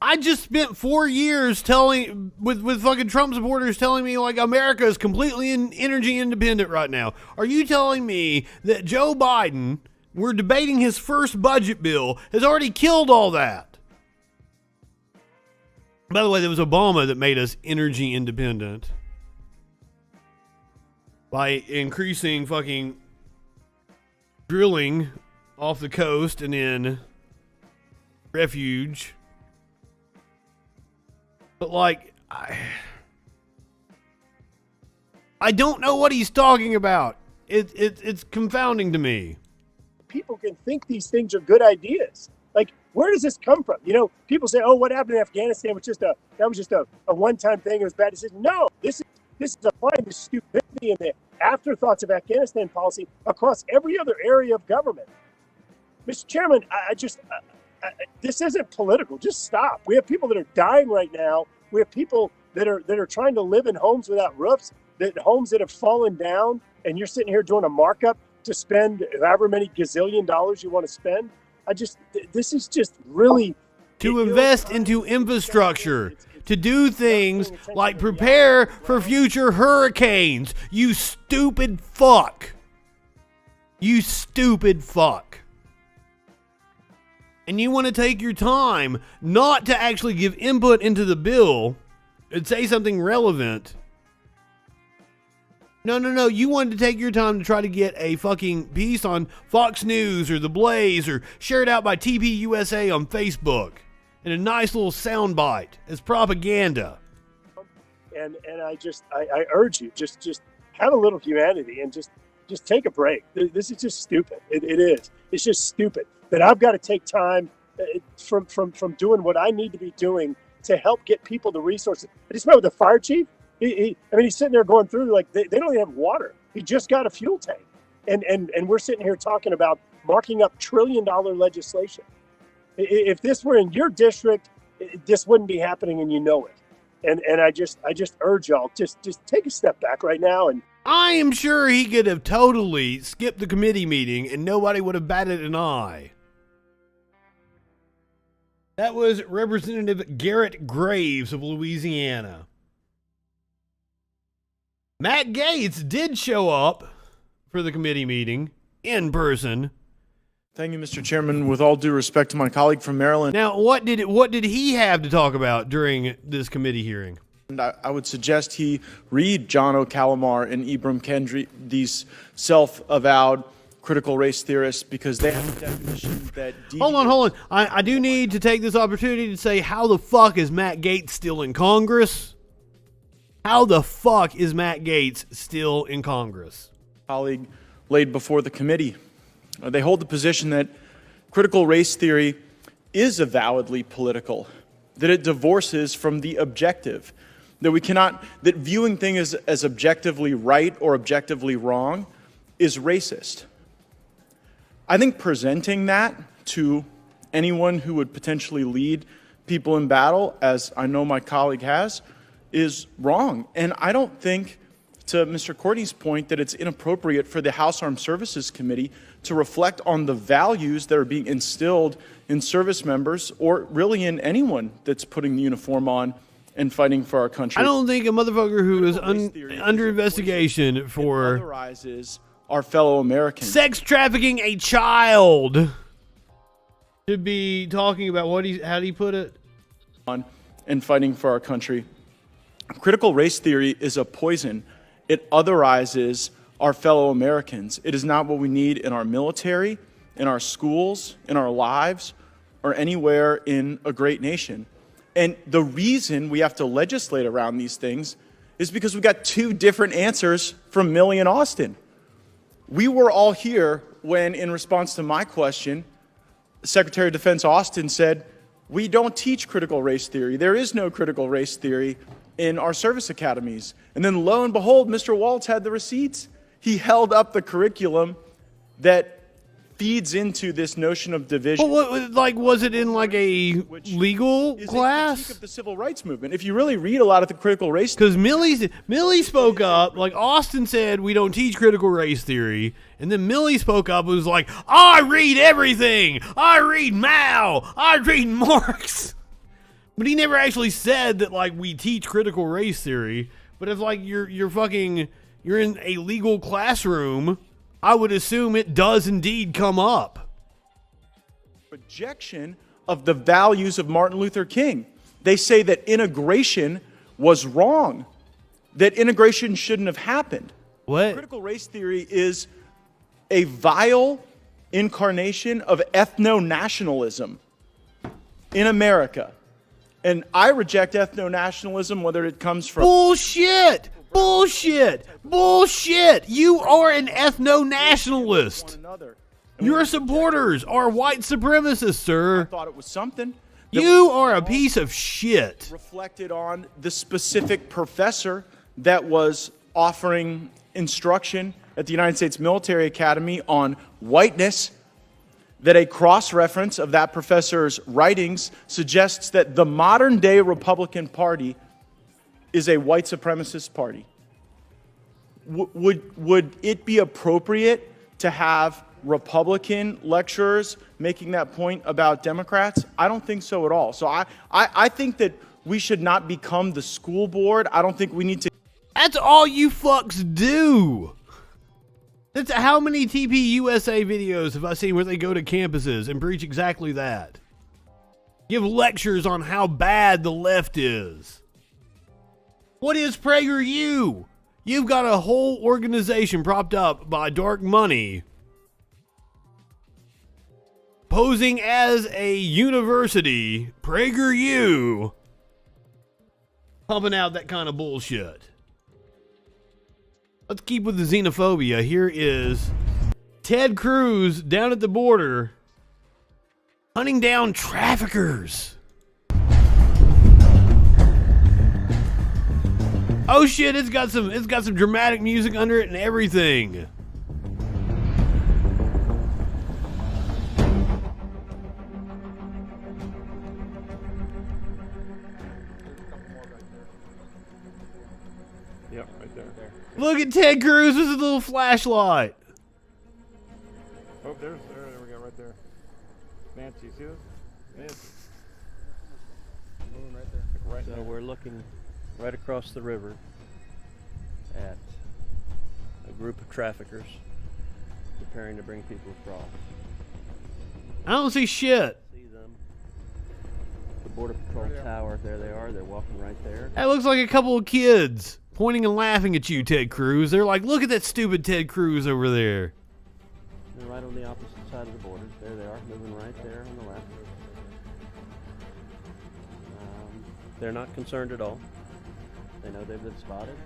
Speaker 2: I just spent 4 years with fucking Trump supporters telling me like America is completely energy independent right now. Are you telling me that Joe Biden, we're debating his first budget bill, has already killed all that? By the way, there was Obama that made us energy independent by increasing fucking drilling off the coast and in refuge. But like, I don't know what he's talking about. It's confounding to me.
Speaker 5: People can think these things are good ideas. Like, where does this come from? You know, people say, "Oh, what happened in Afghanistan was just a one-time thing. It was bad." He says, "No, this is applying the stupidity and the afterthoughts of Afghanistan policy across every other area of government." Mr. Chairman, this isn't political. Just stop. We have people that are dying right now. We have people that are trying to live in homes without roofs, homes that have fallen down, and you're sitting here doing a markup to spend however many gazillion dollars you want to spend. This is just really
Speaker 2: to invest into infrastructure, to do things like prepare for future hurricanes. You stupid fuck. You stupid fuck. And you want to take your time not to actually give input into the bill and say something relevant. No. You wanted to take your time to try to get a fucking piece on Fox News or The Blaze or share it out by TPUSA on Facebook in a nice little soundbite as propaganda.
Speaker 5: And I urge you, just have a little humanity and just take a break. This is just stupid. It is. It's just stupid that I've got to take time from doing what I need to be doing to help get people the resources. I just met with the fire chief. He's sitting there going through like they don't even have water. He just got a fuel tank, and we're sitting here talking about marking up $1 trillion legislation. If this were in your district, this wouldn't be happening, and you know it. And I just urge y'all just take a step back right now. And
Speaker 2: I am sure he could have totally skipped the committee meeting and nobody would have batted an eye. That was Representative Garrett Graves of Louisiana. Matt Gaetz did show up for the committee meeting in person.
Speaker 8: Thank you, Mr. Chairman. With all due respect to my colleague from Maryland.
Speaker 2: Now, what did he have to talk about during this committee hearing?
Speaker 8: And I would suggest he read John O'Calamar and Ibram Kendi, these self-avowed critical race theorists, because they have a definition that...
Speaker 2: Hold on. I do need to take this opportunity to say, how the fuck is Matt Gaetz still in Congress? How the fuck is Matt Gaetz still in Congress?
Speaker 8: Colleague laid before the committee. They hold the position that critical race theory is avowedly political, that it divorces from the objective, that viewing things as objectively right or objectively wrong is racist. I think presenting that to anyone who would potentially lead people in battle, as I know my colleague has, is wrong. And I don't think, to Mr. Courtney's point, that it's inappropriate for the House Armed Services Committee to reflect on the values that are being instilled in service members, or really in anyone that's putting the uniform on and fighting for our country.
Speaker 2: I don't think a motherfucker who is under investigation for
Speaker 8: otherizes our fellow Americans.
Speaker 2: Sex trafficking a child should be talking about how do you put it?
Speaker 8: On and fighting for our country. Critical race theory is a poison. It otherizes our fellow Americans. It is not what we need in our military, in our schools, in our lives, or anywhere in a great nation. And the reason we have to legislate around these things is because we got two different answers from Millie and Austin. We were all here when, in response to my question, Secretary of Defense Austin said, we don't teach critical race theory. There is no critical race theory in our service academies. And then lo and behold, Mr. Waltz had the receipts. He held up the curriculum that feeds into this notion of division.
Speaker 2: Well, was it in like a legal class?
Speaker 8: A critique of the civil rights movement. If you really read a lot of the critical race,
Speaker 2: because Millie spoke up, like Austin said, we don't teach critical race theory, and then Millie spoke up and was like, I read everything. I read Mao. I read Marx. But he never actually said that like we teach critical race theory. But if like you're in a legal classroom, I would assume it does indeed come up.
Speaker 8: Rejection of the values of Martin Luther King. They say that integration was wrong, that integration shouldn't have happened.
Speaker 2: What?
Speaker 8: Critical race theory is a vile incarnation of ethno-nationalism in America. And I reject ethno-nationalism, whether it comes from...
Speaker 2: Bullshit! You are an ethno-nationalist. Your supporters are white supremacists, sir.
Speaker 8: I thought it was something.
Speaker 2: You are a piece of shit.
Speaker 8: Reflected on the specific professor that was offering instruction at the United States Military Academy on whiteness, that a cross-reference of that professor's writings suggests that the modern-day Republican Party is a white supremacist party. Would it be appropriate to have Republican lecturers making that point about Democrats? I don't think so at all. So I think that We should not become the school board. I don't think we need to.
Speaker 2: That's all you fucks do. That's how many TPUSA videos have I seen where they go to campuses and preach exactly that? Give lectures on how bad the left is. What is PragerU? You've got a whole organization propped up by dark money posing as a university, PragerU, pumping out that kind of bullshit. Let's keep with the xenophobia. Here is Ted Cruz down at the border hunting down traffickers. Oh shit, it's got some dramatic music under it and everything.
Speaker 9: Yep, right there.
Speaker 2: Look at Ted Cruz with his little flashlight.
Speaker 9: Oh, there we go, right there. Nancy, you see this? Nancy. Moving right there. Right
Speaker 10: So
Speaker 9: there.
Speaker 10: we're looking right across the river at a group of traffickers preparing to bring people across.
Speaker 2: I don't see shit.
Speaker 10: See them. The Border Patrol tower, there they are. They're walking right there.
Speaker 2: That looks like a couple of kids pointing and laughing at you, Ted Cruz. They're like, look at that stupid Ted Cruz over there.
Speaker 10: They're right on the opposite side of the border. There they are, moving right there on the left. They're not concerned at all. They know they've been spotted.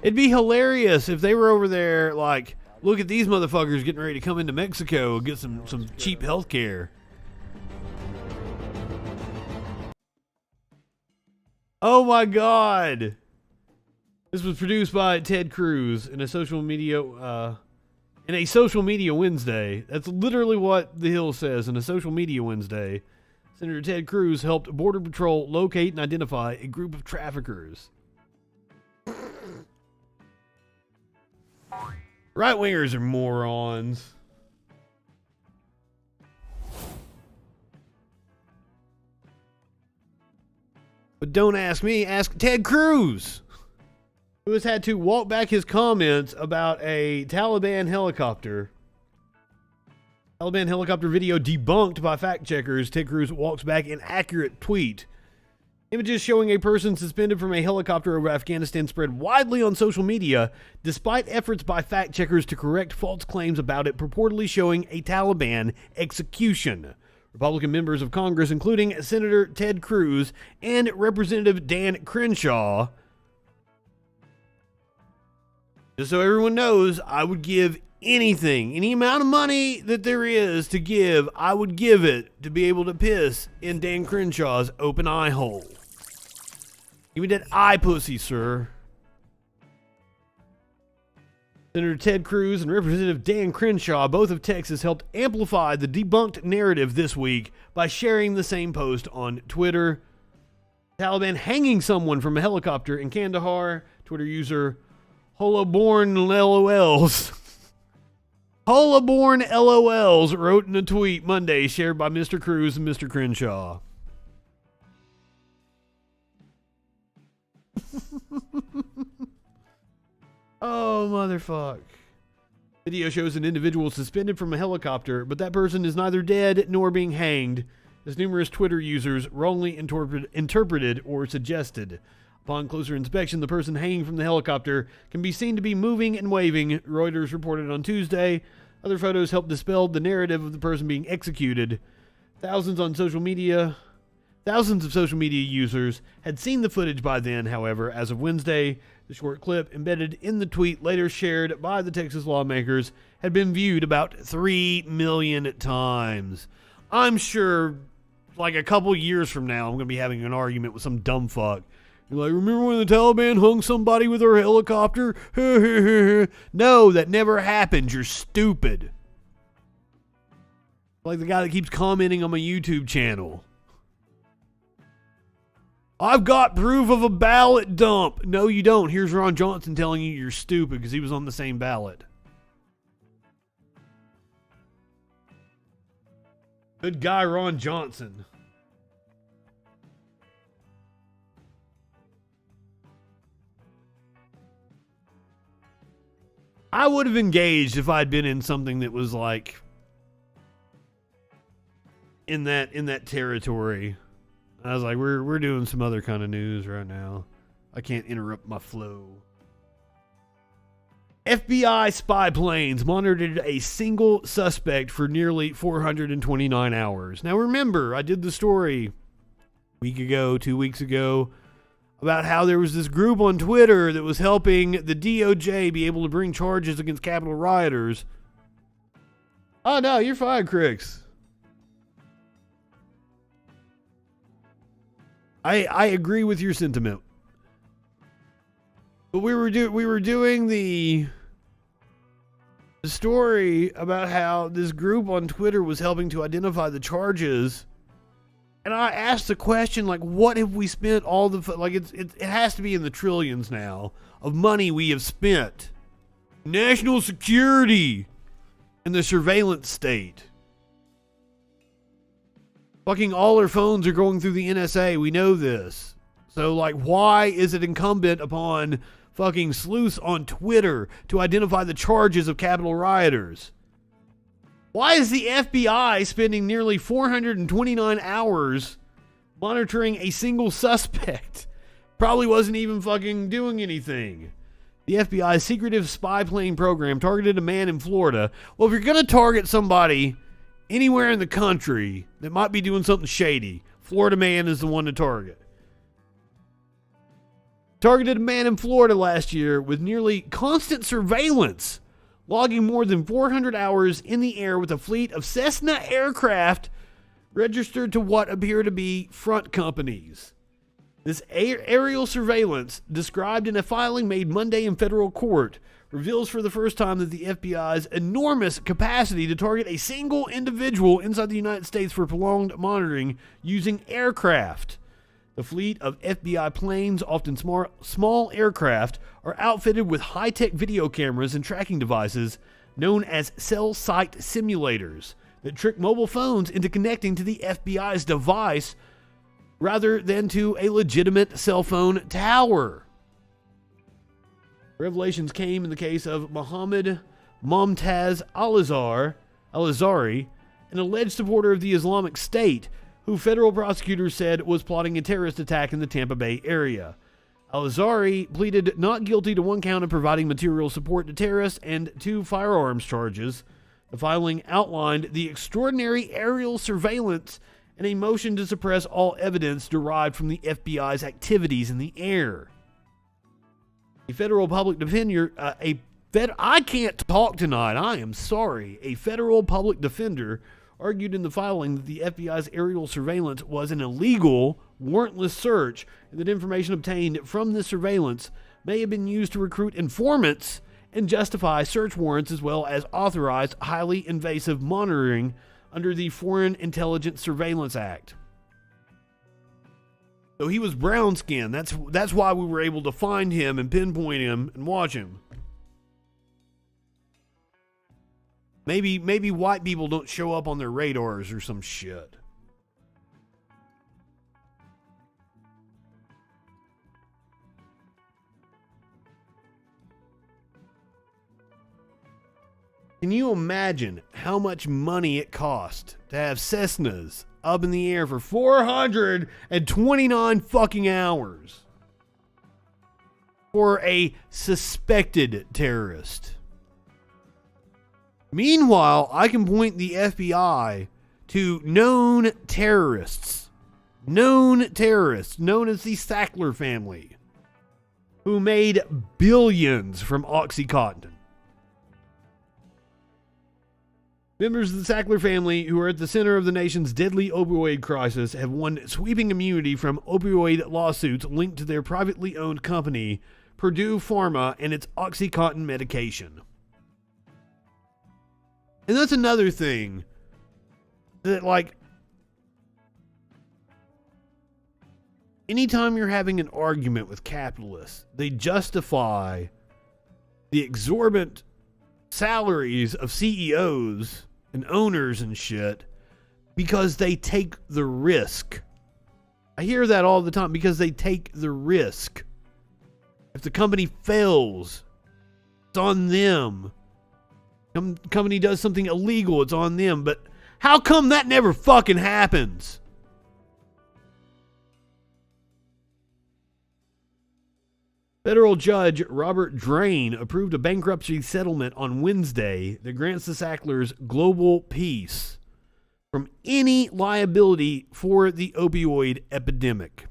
Speaker 2: It'd be hilarious if they were over there like, look at these motherfuckers getting ready to come into Mexico and get some cheap health care. Oh my God. This was produced by Ted Cruz in a social media Wednesday. That's literally what The Hill says in a social media Wednesday. Senator Ted Cruz helped Border Patrol locate and identify a group of traffickers. Right-wingers are morons. But don't ask me, ask Ted Cruz, who has had to walk back his comments about a Taliban helicopter. Taliban helicopter video debunked by fact checkers. Ted Cruz walks back an accurate tweet. Images showing a person suspended from a helicopter over Afghanistan spread widely on social media, despite efforts by fact checkers to correct false claims about it purportedly showing a Taliban execution. Republican members of Congress, including Senator Ted Cruz and Representative Dan Crenshaw. Just so everyone knows, I would give anything, any amount of money that there is to give, I would give it to be able to piss in Dan Crenshaw's open eye hole. Give me that eye pussy, sir. Senator Ted Cruz and Representative Dan Crenshaw, both of Texas, helped amplify the debunked narrative this week by sharing the same post on Twitter. Taliban hanging someone from a helicopter in Kandahar. Twitter user Holoborn LOLs. Holoborn LOLs wrote in a tweet Monday shared by Mr. Cruz and Mr. Crenshaw. Oh, motherfuck. Video shows an individual suspended from a helicopter, but that person is neither dead nor being hanged, as numerous Twitter users wrongly interpreted or suggested. Upon closer inspection, the person hanging from the helicopter can be seen to be moving and waving, Reuters reported on Tuesday. Other photos helped dispel the narrative of the person being executed. Thousands of social media users had seen the footage by then, however, as of Wednesday. The short clip embedded in the tweet later shared by the Texas lawmakers had been viewed about 3 million times. I'm sure, like a couple years from now, I'm going to be having an argument with some dumb fuck. You're like, remember when the Taliban hung somebody with their helicopter? No, that never happened. You're stupid. Like the guy that keeps commenting on my YouTube channel. I've got proof of a ballot dump. No, you don't. Here's Ron Johnson telling you you're stupid because he was on the same ballot. Good guy, Ron Johnson. I would have engaged if I'd been in something that was like in that territory. I was like, we're doing some other kind of news right now. I can't interrupt my flow. FBI spy planes monitored a single suspect for nearly 429 hours. Now remember, I did the story a week ago, 2 weeks ago, about how there was this group on Twitter that was helping the DOJ be able to bring charges against Capitol rioters. Oh no, you're fine, Crix. I agree with your sentiment. But we were doing the story about how this group on Twitter was helping to identify the charges. And I asked the question, like, what have we spent all the... Like, it has to be in the trillions now of money we have spent. National security and the surveillance state. Fucking all our phones are going through the NSA. We know this. So, like, why is it incumbent upon fucking sleuths on Twitter to identify the charges of Capitol rioters? Why is the FBI spending nearly 429 hours monitoring a single suspect? Probably wasn't even fucking doing anything. The FBI's secretive spy plane program targeted a man in Florida. Well, if you're going to target somebody anywhere in the country that might be doing something shady, Florida man is the one to target. Targeted a man in Florida last year with nearly constant surveillance, logging more than 400 hours in the air with a fleet of Cessna aircraft registered to what appear to be front companies. This aerial surveillance, described in a filing made Monday in federal court, reveals for the first time that the FBI's enormous capacity to target a single individual inside the United States for prolonged monitoring using aircraft. The fleet of FBI planes, often small aircraft, are outfitted with high-tech video cameras and tracking devices known as cell site simulators that trick mobile phones into connecting to the FBI's device rather than to a legitimate cell phone tower. Revelations came in the case of Mohammed Momtaz Al-Azhari, an alleged supporter of the Islamic State, who federal prosecutors said was plotting a terrorist attack in the Tampa Bay area. Al-Azhari pleaded not guilty to one count of providing material support to terrorists and 2 firearms charges. The filing outlined the extraordinary aerial surveillance and a motion to suppress all evidence derived from the FBI's activities in the air. A federal public defender, I can't talk tonight, I am sorry. A federal public defender argued in the filing that the FBI's aerial surveillance was an illegal, warrantless search, and that information obtained from this surveillance may have been used to recruit informants and justify search warrants as well as authorize highly invasive monitoring under the Foreign Intelligence Surveillance Act. So he was brown-skinned. That's why we were able to find him and pinpoint him and watch him. Maybe white people don't show up on their radars or some shit. Can you imagine how much money it cost to have Cessnas up in the air for 429 fucking hours for a suspected terrorist? Meanwhile, I can point the FBI to known terrorists known as the Sackler family, who made billions from OxyContin. Members of the Sackler family, who are at the center of the nation's deadly opioid crisis, have won sweeping immunity from opioid lawsuits linked to their privately owned company, Purdue Pharma, and its OxyContin medication. And that's another thing that, like, anytime you're having an argument with capitalists, they justify the exorbitant salaries of CEOs and owners and shit because they take the risk. I hear that all the time, because they take the risk. If the company fails, It's on them. Company does something illegal, it's on them. But how come that never fucking happens? Federal Judge Robert Drain approved a bankruptcy settlement on Wednesday that grants the Sacklers global peace from any liability for the opioid epidemic.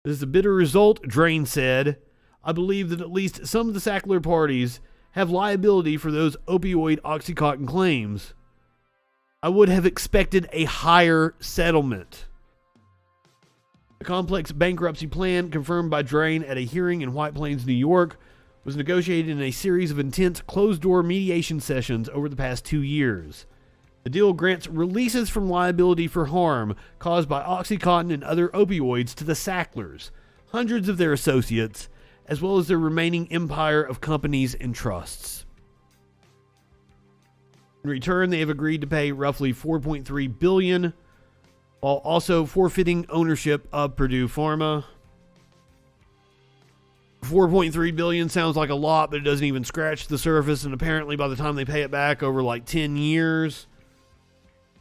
Speaker 2: This is a bitter result, Drain said. I believe that at least some of the Sackler parties have liability for those opioid Oxycontin claims. I would have expected a higher settlement. The complex bankruptcy plan, confirmed by Drain at a hearing in White Plains, New York, was negotiated in a series of intense closed-door mediation sessions over the past 2 years. The deal grants releases from liability for harm caused by Oxycontin and other opioids to the Sacklers, hundreds of their associates, as well as their remaining empire of companies and trusts. In return, they have agreed to pay roughly $4.3 billion, while also forfeiting ownership of Purdue Pharma. $4.3 billion sounds like a lot, but it doesn't even scratch the surface, and apparently by the time they pay it back over like 10 years,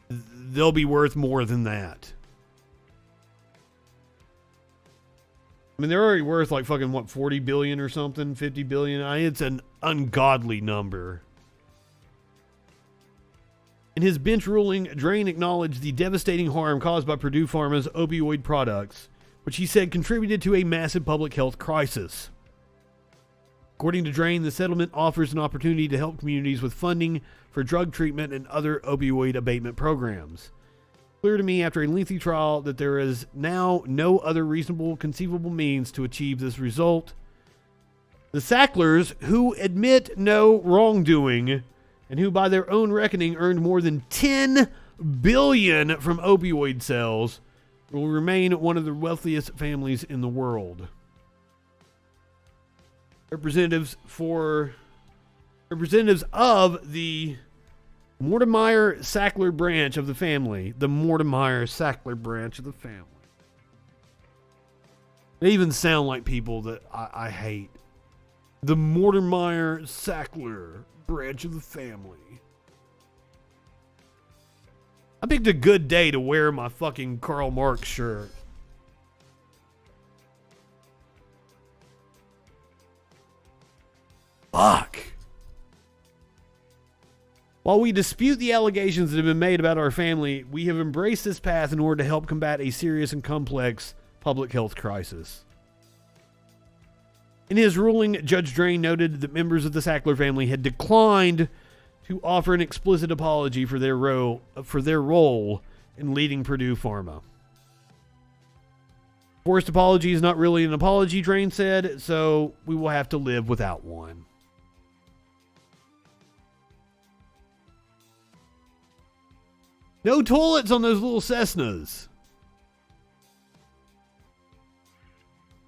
Speaker 2: they'll be worth more than that. I mean, they're already worth like fucking, what, 40 billion or something? 50 billion? It's an ungodly number. In his bench ruling, Drain acknowledged the devastating harm caused by Purdue Pharma's opioid products, which he said contributed to a massive public health crisis. According to Drain, the settlement offers an opportunity to help communities with funding for drug treatment and other opioid abatement programs. Clear to me after a lengthy trial that there is now no other reasonable conceivable means to achieve this result. The Sacklers, who admit no wrongdoing, and who by their own reckoning earned more than $10 billion from opioid sales, will remain one of the wealthiest families in the world. Representatives of the Mortimer Sackler branch of the family. The Mortimer Sackler branch of the family. They even sound like people that I hate. The Mortimer Sackler branch of the family. I picked a good day to wear my fucking Karl Marx shirt. Fuck. While we dispute the allegations that have been made about our family, we have embraced this path in order to help combat a serious and complex public health crisis. In his ruling, Judge Drain noted that members of the Sackler family had declined to offer an explicit apology for their role in leading Purdue Pharma. Forced apology is not really an apology, Drain said, so we will have to live without one. No toilets on those little Cessnas.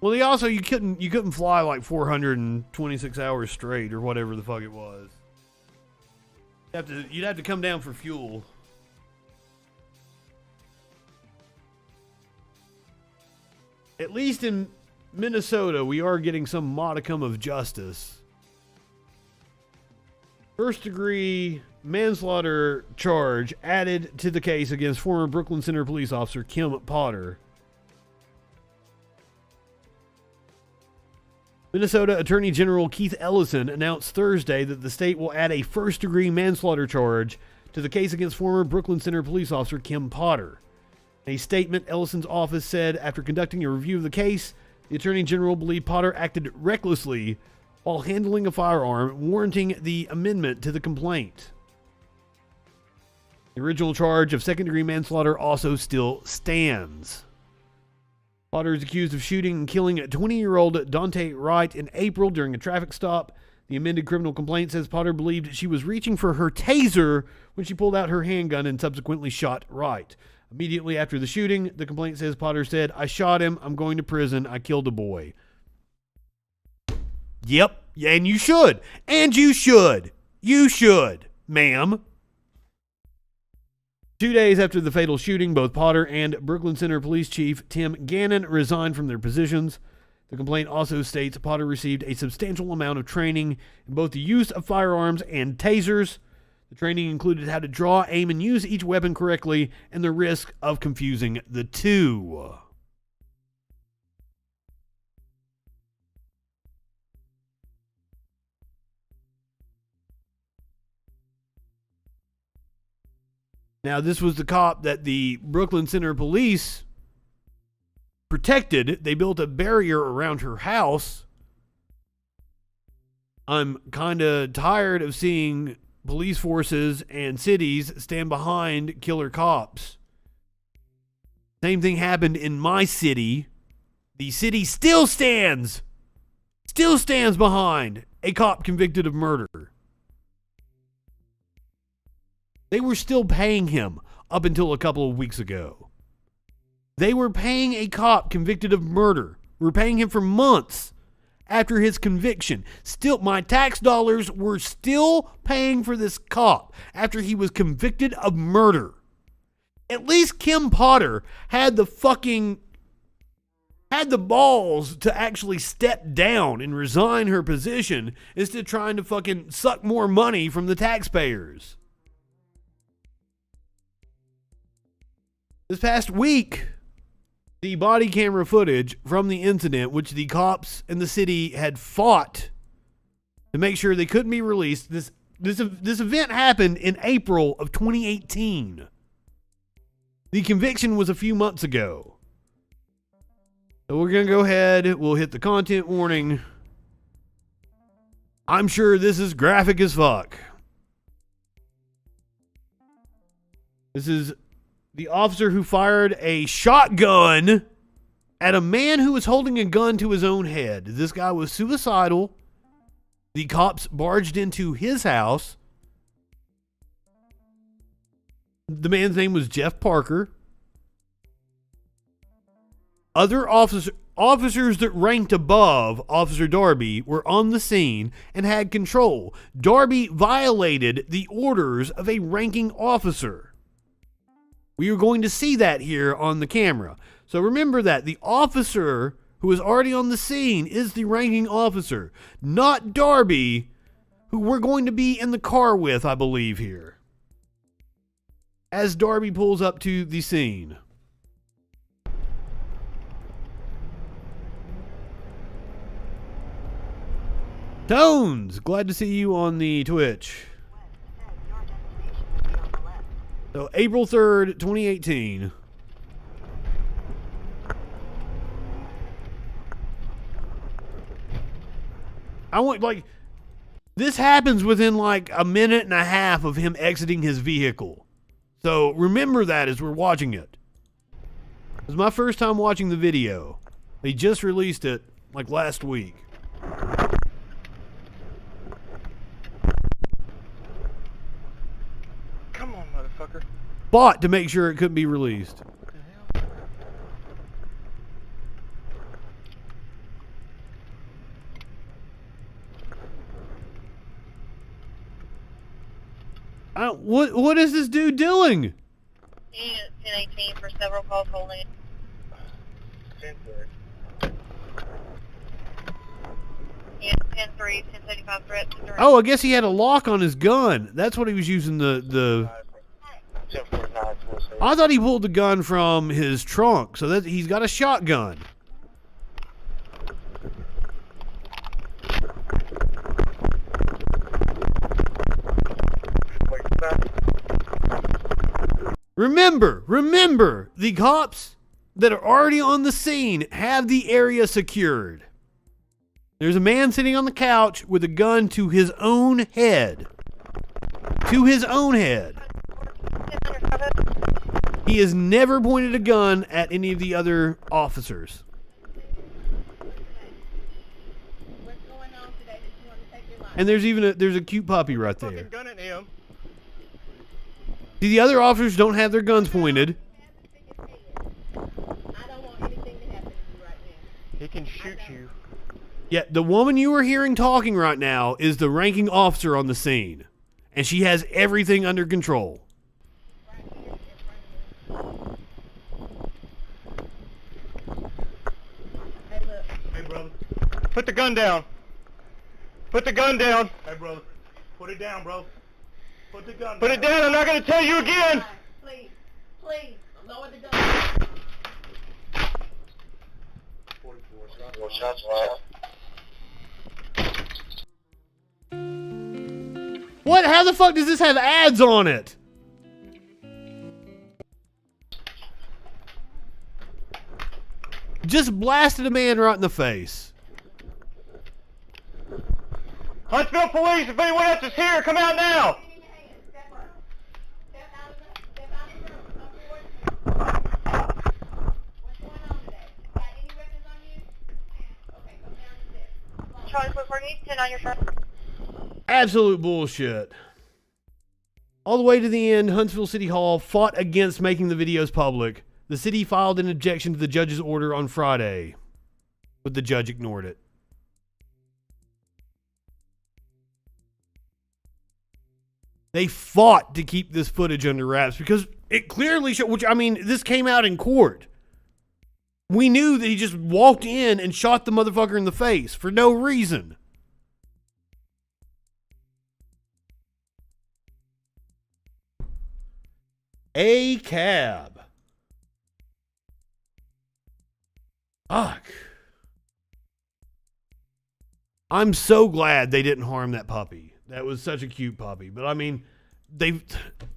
Speaker 2: Well, you couldn't fly like 426 hours straight or whatever the fuck it was. You'd have to come down for fuel. At least in Minnesota, we are getting some modicum of justice. First-degree manslaughter charge added to the case against former Brooklyn Center police officer Kim Potter. Minnesota Attorney General Keith Ellison announced Thursday that the state will add a first-degree manslaughter charge to the case against former Brooklyn Center police officer Kim Potter. In a statement, Ellison's office said after conducting a review of the case, the Attorney General believed Potter acted recklessly while handling a firearm, warranting the amendment to the complaint. The original charge of second-degree manslaughter also still stands. Potter is accused of shooting and killing 20-year-old Dante Wright in April during a traffic stop. The amended criminal complaint says Potter believed she was reaching for her taser when she pulled out her handgun and subsequently shot Wright. Immediately after the shooting, the complaint says Potter said, "I shot him. I'm going to prison. I killed a boy." Yep, and you should. And you should. You should, ma'am. 2 days after the fatal shooting, both Potter and Brooklyn Center Police Chief Tim Gannon resigned from their positions. The complaint also states Potter received a substantial amount of training in both the use of firearms and tasers. The training included how to draw, aim, and use each weapon correctly, and the risk of confusing the two. Now, this was the cop that the Brooklyn Center Police protected. They built a barrier around her house. I'm kind of tired of seeing police forces and cities stand behind killer cops. Same thing happened in my city. The city still stands behind a cop convicted of murder. They were still paying him up until a couple of weeks ago. They were paying a cop convicted of murder. We were paying him for months after his conviction. Still, my tax dollars were still paying for this cop after he was convicted of murder. At least Kim Potter had the balls to actually step down and resign her position instead of trying to fucking suck more money from the taxpayers. This past week, the body camera footage from the incident, which the cops and the city had fought to make sure they couldn't be released, this event happened in April of 2018. The conviction was a few months ago. So we're going to go ahead. We'll hit the content warning. I'm sure this is graphic as fuck. This is the officer who fired a shotgun at a man who was holding a gun to his own head. This guy was suicidal. The cops barged into his house. The man's name was Jeff Parker. Other officers that ranked above Officer Darby were on the scene and had control. Darby violated the orders of a ranking officer. We are going to see that here on the camera. So remember that the officer who is already on the scene is the ranking officer, not Darby, who we're going to be in the car with, I believe, here. As Darby pulls up to the scene. Tones, glad to see you on the Twitch. So, April 3rd, 2018. This happens within like a minute and a half of him exiting his vehicle. So, remember that as we're watching it. It was my first time watching the video. They just released it like last week.
Speaker 9: Come on, motherfucker.
Speaker 2: Bought to make sure it couldn't be released. What is this dude doing?
Speaker 11: 1018 for several calls holding.
Speaker 9: 10-4.
Speaker 11: Yeah, 10-3, 1075 threat.
Speaker 2: Oh, I guess he had a lock on his gun. That's what he was using the... I thought he pulled the gun from his trunk, so that he's got a shotgun. Remember, the cops that are already on the scene have the area secured. There's a man sitting on the couch with a gun to his own head. To his own head. He has never pointed a gun at any of the other officers. And there's even there's a cute puppy right there. See, the other officers don't have their guns pointed.
Speaker 9: He can shoot you.
Speaker 2: Yeah, the woman you are hearing talking right now is the ranking officer on the scene. And she has everything under control.
Speaker 9: Hey, brother. Put the gun down. Put the gun down. Hey, brother. Put it down, bro. Put the gun down. Put it down. I'm not going to tell you again.
Speaker 11: Please, please, lower the gun.
Speaker 9: 44
Speaker 11: shots.
Speaker 2: What? How the fuck does this have ads on it? Just blasted a man right in the face.
Speaker 9: Huntsville Police, if anyone else is here, come out now.
Speaker 11: Charlie 448, 10 on your front.
Speaker 2: Absolute bullshit. All the way to the end, Huntsville City Hall fought against making the videos public. The city filed an objection to the judge's order on Friday, but the judge ignored it. They fought to keep this footage under wraps because it clearly showed, which, I mean, this came out in court. We knew that he just walked in and shot the motherfucker in the face for no reason. A cab. Fuck. I'm so glad they didn't harm that puppy. That was such a cute puppy. But I mean, they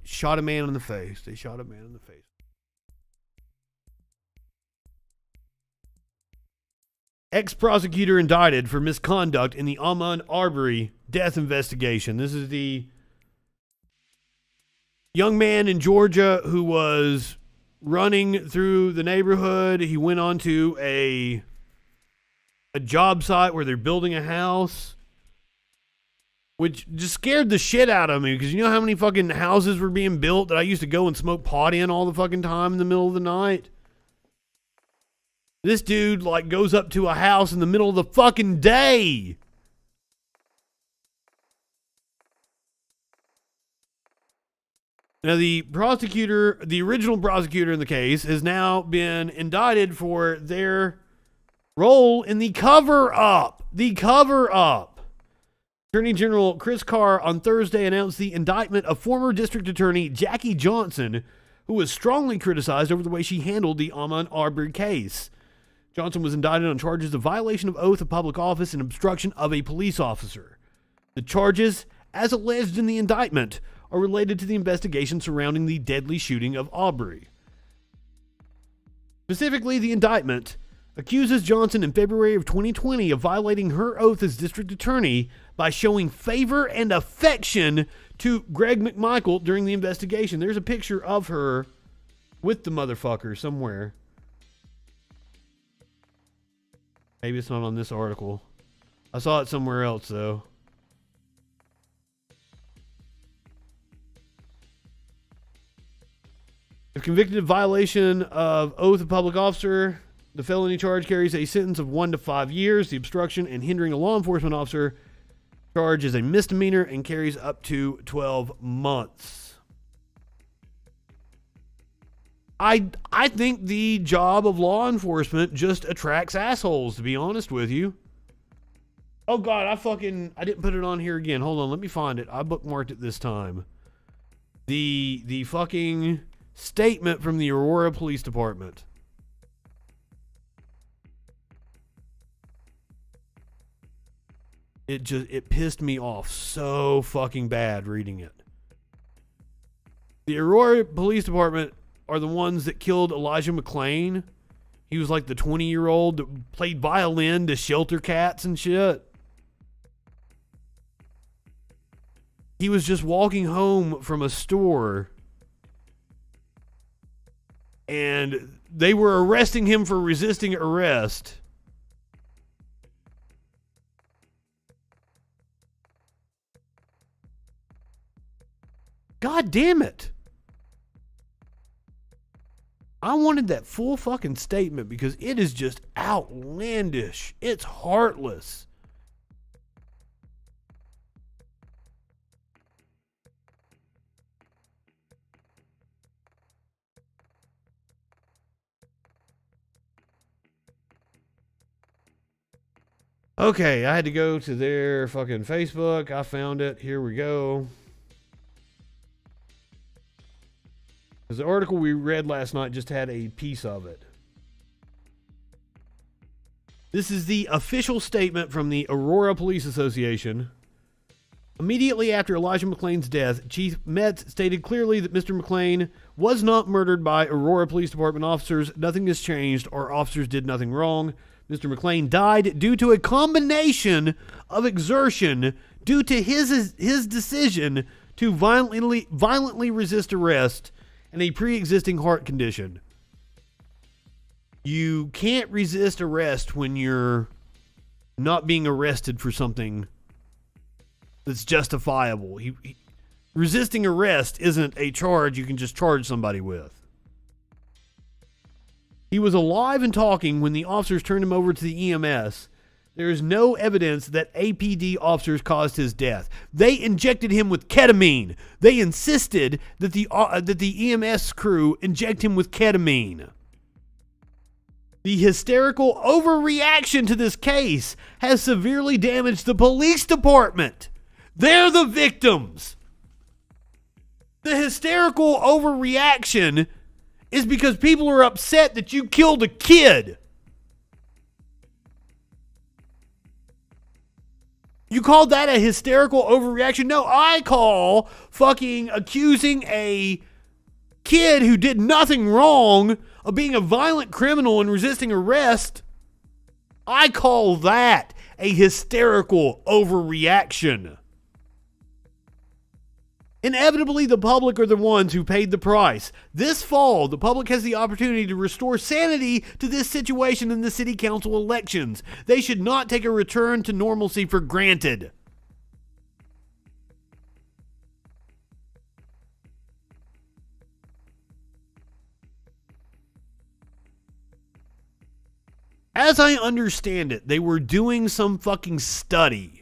Speaker 2: shot a man in the face. They shot a man in the face. Ex-prosecutor indicted for misconduct in the Ahmaud Arbery death investigation. This is the young man in Georgia who was running through the neighborhood. He went onto a job site where they're building a house, which just scared the shit out of me because you know how many fucking houses were being built that I used to go and smoke pot in all the fucking time in the middle of the night? This dude like goes up to a house in the middle of the fucking day. Now, the original prosecutor in the case, has now been indicted for their role in the cover-up. The cover-up. Attorney General Chris Carr on Thursday announced the indictment of former District Attorney Jackie Johnson, who was strongly criticized over the way she handled the Ahmaud Arbery case. Johnson was indicted on charges of violation of oath of public office and obstruction of a police officer. The charges, as alleged in the indictment, are related to the investigation surrounding the deadly shooting of Arbery. Specifically, the indictment accuses Johnson in February of 2020 of violating her oath as district attorney by showing favor and affection to Greg McMichael during the investigation. There's a picture of her with the motherfucker somewhere. Maybe it's not on this article. I saw it somewhere else, though. If convicted of violation of oath of public officer, the felony charge carries a sentence of 1 to 5 years. The obstruction and hindering a law enforcement officer charge is a misdemeanor and carries up to 12 months. I think the job of law enforcement just attracts assholes, to be honest with you. Oh God, I didn't put it on here again. Hold on, let me find it. I bookmarked it this time. The fucking statement from the Aurora Police Department. It pissed me off so fucking bad reading it. The Aurora Police Department are the ones that killed Elijah McClain. He was like the 20-year-old that played violin to shelter cats and shit. He was just walking home from a store and they were arresting him for resisting arrest. God damn it. I wanted that full fucking statement because it is just outlandish. It's heartless. Okay, I had to go to their fucking Facebook. I found it. Here we go. Because the article we read last night just had a piece of it. This is the official statement from the Aurora Police Association. Immediately after Elijah McClain's death, Chief Metz stated clearly that Mr. McClain was not murdered by Aurora Police Department officers. Nothing has changed. Our officers did nothing wrong. Mr. McClain died due to a combination of exertion due to his decision to violently resist arrest and a pre-existing heart condition. You can't resist arrest when you're not being arrested for something that's justifiable. Resisting arrest isn't a charge you can just charge somebody with. He was alive and talking when the officers turned him over to the EMS. There is no evidence that APD officers caused his death. They injected him with ketamine. They insisted that the EMS crew inject him with ketamine. The hysterical overreaction to this case has severely damaged the police department. They're the victims. The hysterical overreaction is because people are upset that you killed a kid. You called that a hysterical overreaction? No, I call fucking accusing a kid who did nothing wrong of being a violent criminal and resisting arrest. I call that a hysterical overreaction. Inevitably, the public are the ones who paid the price. This fall, the public has the opportunity to restore sanity to this situation in the city council elections. They should not take a return to normalcy for granted. As I understand it, they were doing some fucking study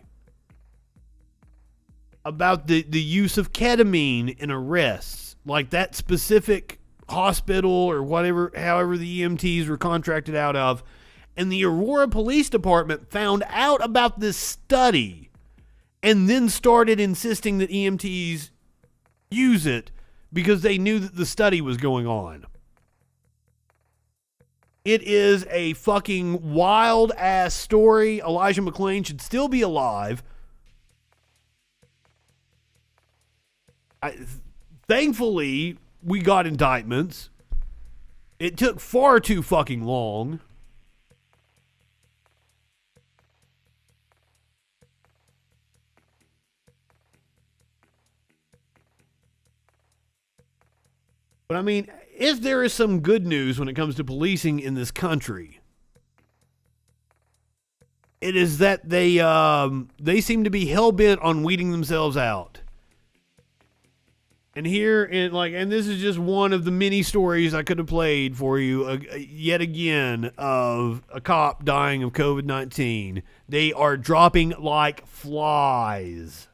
Speaker 2: about the use of ketamine in arrests. Like that specific hospital or whatever, however the EMTs were contracted out of. And the Aurora Police Department found out about this study and then started insisting that EMTs use it because they knew that the study was going on. It is a fucking wild ass story. Elijah McClain should still be alive. Thankfully, we got indictments. It took far too fucking long. But I mean, if there is some good news when it comes to policing in this country, it is that they seem to be hell-bent on weeding themselves out. And here, and this is just one of the many stories I could have played for you, yet again, of a cop dying of COVID-19. They are dropping like flies.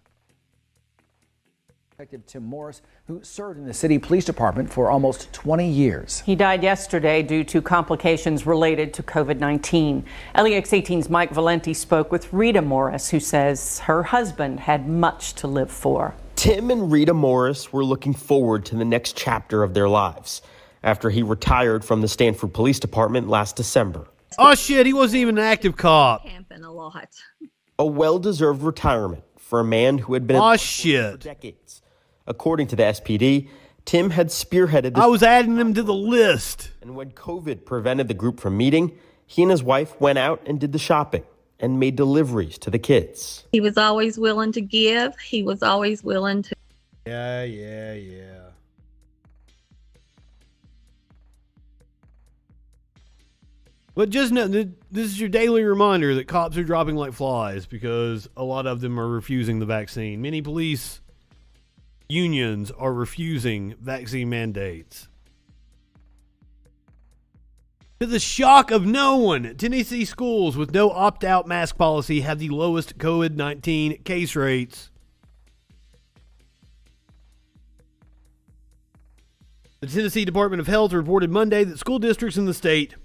Speaker 12: Detective Tim Morris, who served in the city police department for almost 20 years.
Speaker 13: He died yesterday due to complications related to COVID-19. LEX18's Mike Valenti spoke with Rita Morris, who says her husband had much to live for.
Speaker 14: Tim and Rita Morris were looking forward to the next chapter of their lives after he retired from the Stanford Police Department last December.
Speaker 2: Oh shit, he wasn't even an active cop.
Speaker 11: Camping a lot.
Speaker 14: A well-deserved retirement for a man who had been for decades. According to the SPD, Tim had spearheaded this.
Speaker 2: I was adding him to the list.
Speaker 14: And when COVID prevented the group from meeting, he and his wife went out and did the shopping and made deliveries to the kids.
Speaker 11: He was always willing to give. He was always willing to.
Speaker 2: Yeah. But just know, this is your daily reminder that cops are dropping like flies because a lot of them are refusing the vaccine. Many police unions are refusing vaccine mandates. To the shock of no one, Tennessee schools with no opt-out mask policy have the lowest COVID-19 case rates. The Tennessee Department of Health reported Monday that school districts in the state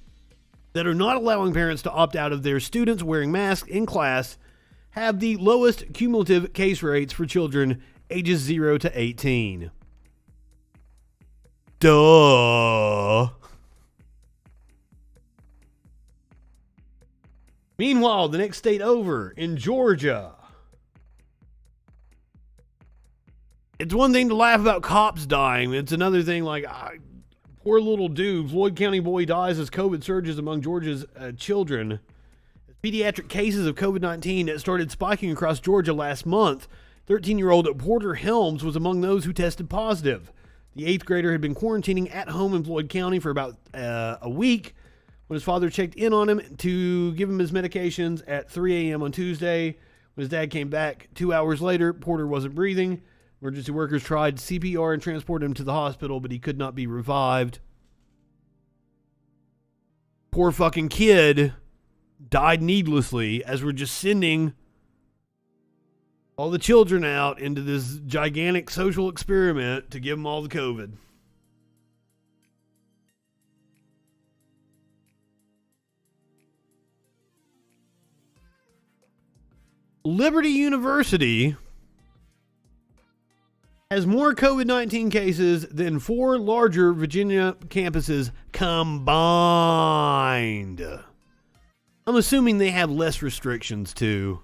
Speaker 2: that are not allowing parents to opt out of their students wearing masks in class have the lowest cumulative case rates for children ages 0 to 18. Duh. Meanwhile, the next state over, in Georgia. It's one thing to laugh about cops dying. It's another thing like, poor little dude, Floyd County boy dies as COVID surges among Georgia's children. Pediatric cases of COVID-19 started spiking across Georgia last month. 13-year-old Porter Helms was among those who tested positive. The 8th grader had been quarantining at home in Floyd County for about a week when his father checked in on him to give him his medications at 3 a.m. on Tuesday. When his dad came back 2 hours later, Porter wasn't breathing. Emergency workers tried CPR and transported him to the hospital, but he could not be revived. Poor fucking kid died needlessly as we're just sending all the children out into this gigantic social experiment to give them all the COVID. Liberty University has more COVID-19 cases than 4 larger Virginia campuses combined. I'm assuming they have less restrictions too.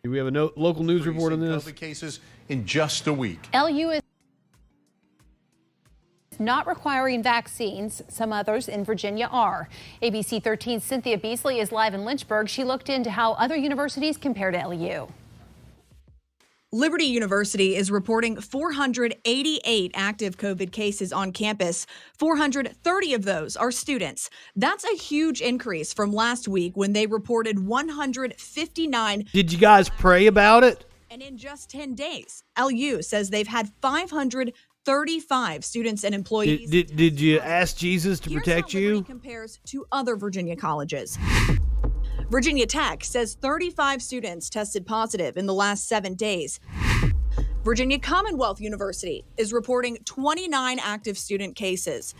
Speaker 2: Do we have a local news report on this?
Speaker 15: COVID cases in just a week.
Speaker 16: LU is not requiring vaccines. Some others in Virginia are. ABC 13's Cynthia Beasley is live in Lynchburg. She looked into how other universities compare to LU.
Speaker 17: Liberty University is reporting 488 active COVID cases on campus. 430 of those are students. That's a huge increase from last week when they reported 159.
Speaker 2: Did you guys pray about it?
Speaker 17: And in just 10 days, LU says they've had 535 students and employees.
Speaker 2: Did you ask Jesus to protect you?
Speaker 17: Liberty compares to other Virginia colleges. Virginia Tech says 35 students tested positive in the last 7 days. Virginia Commonwealth University is reporting 29 active student cases.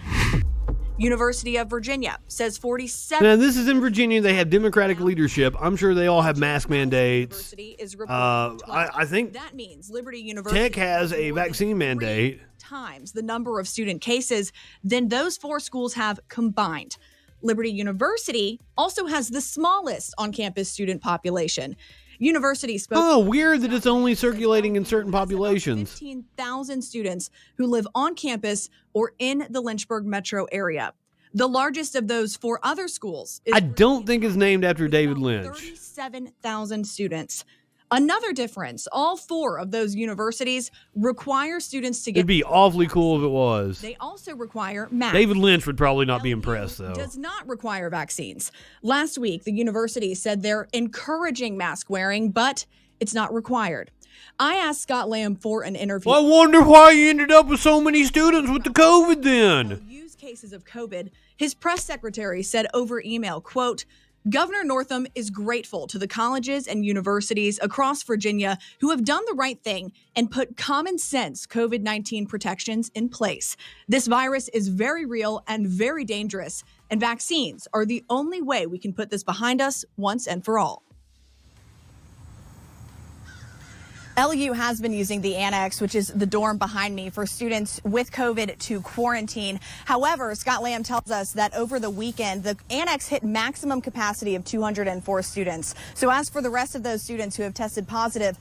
Speaker 17: University of Virginia says 47.
Speaker 2: Now, this is in Virginia. They have Democratic leadership. I'm sure they all have mask mandates. I think
Speaker 17: that means Liberty University
Speaker 2: Tech has a vaccine mandate.
Speaker 17: Times the number of student cases than those 4 schools have combined. Liberty University also has the smallest on-campus student population. University spoke.
Speaker 2: Oh, weird that it's only circulating in certain populations.
Speaker 17: 15,000 students who live on campus or in the Lynchburg metro area. The largest of those 4 other schools is
Speaker 2: I don't think it's named after David Lynch.
Speaker 17: 37,000 students. Another difference, all 4 of those universities require students to get.
Speaker 2: It'd be awfully cool if it was.
Speaker 17: They also require masks.
Speaker 2: David Lynch would probably not be impressed, though.
Speaker 17: Does not require vaccines. Last week, the university said they're encouraging mask wearing, but it's not required. I asked Scott Lamb for an interview.
Speaker 2: Well, I wonder why you ended up with so many students with the COVID then.
Speaker 17: Use cases of COVID. His press secretary said over email, quote, Governor Northam is grateful to the colleges and universities across Virginia who have done the right thing and put common sense COVID-19 protections in place. This virus is very real and very dangerous, and vaccines are the only way we can put this behind us once and for all. LU has been using the annex, which is the dorm behind me, for students with COVID to quarantine. However, Scott Lamb tells us that over the weekend, the annex hit maximum capacity of 204 students. So as for the rest of those students who have tested positive,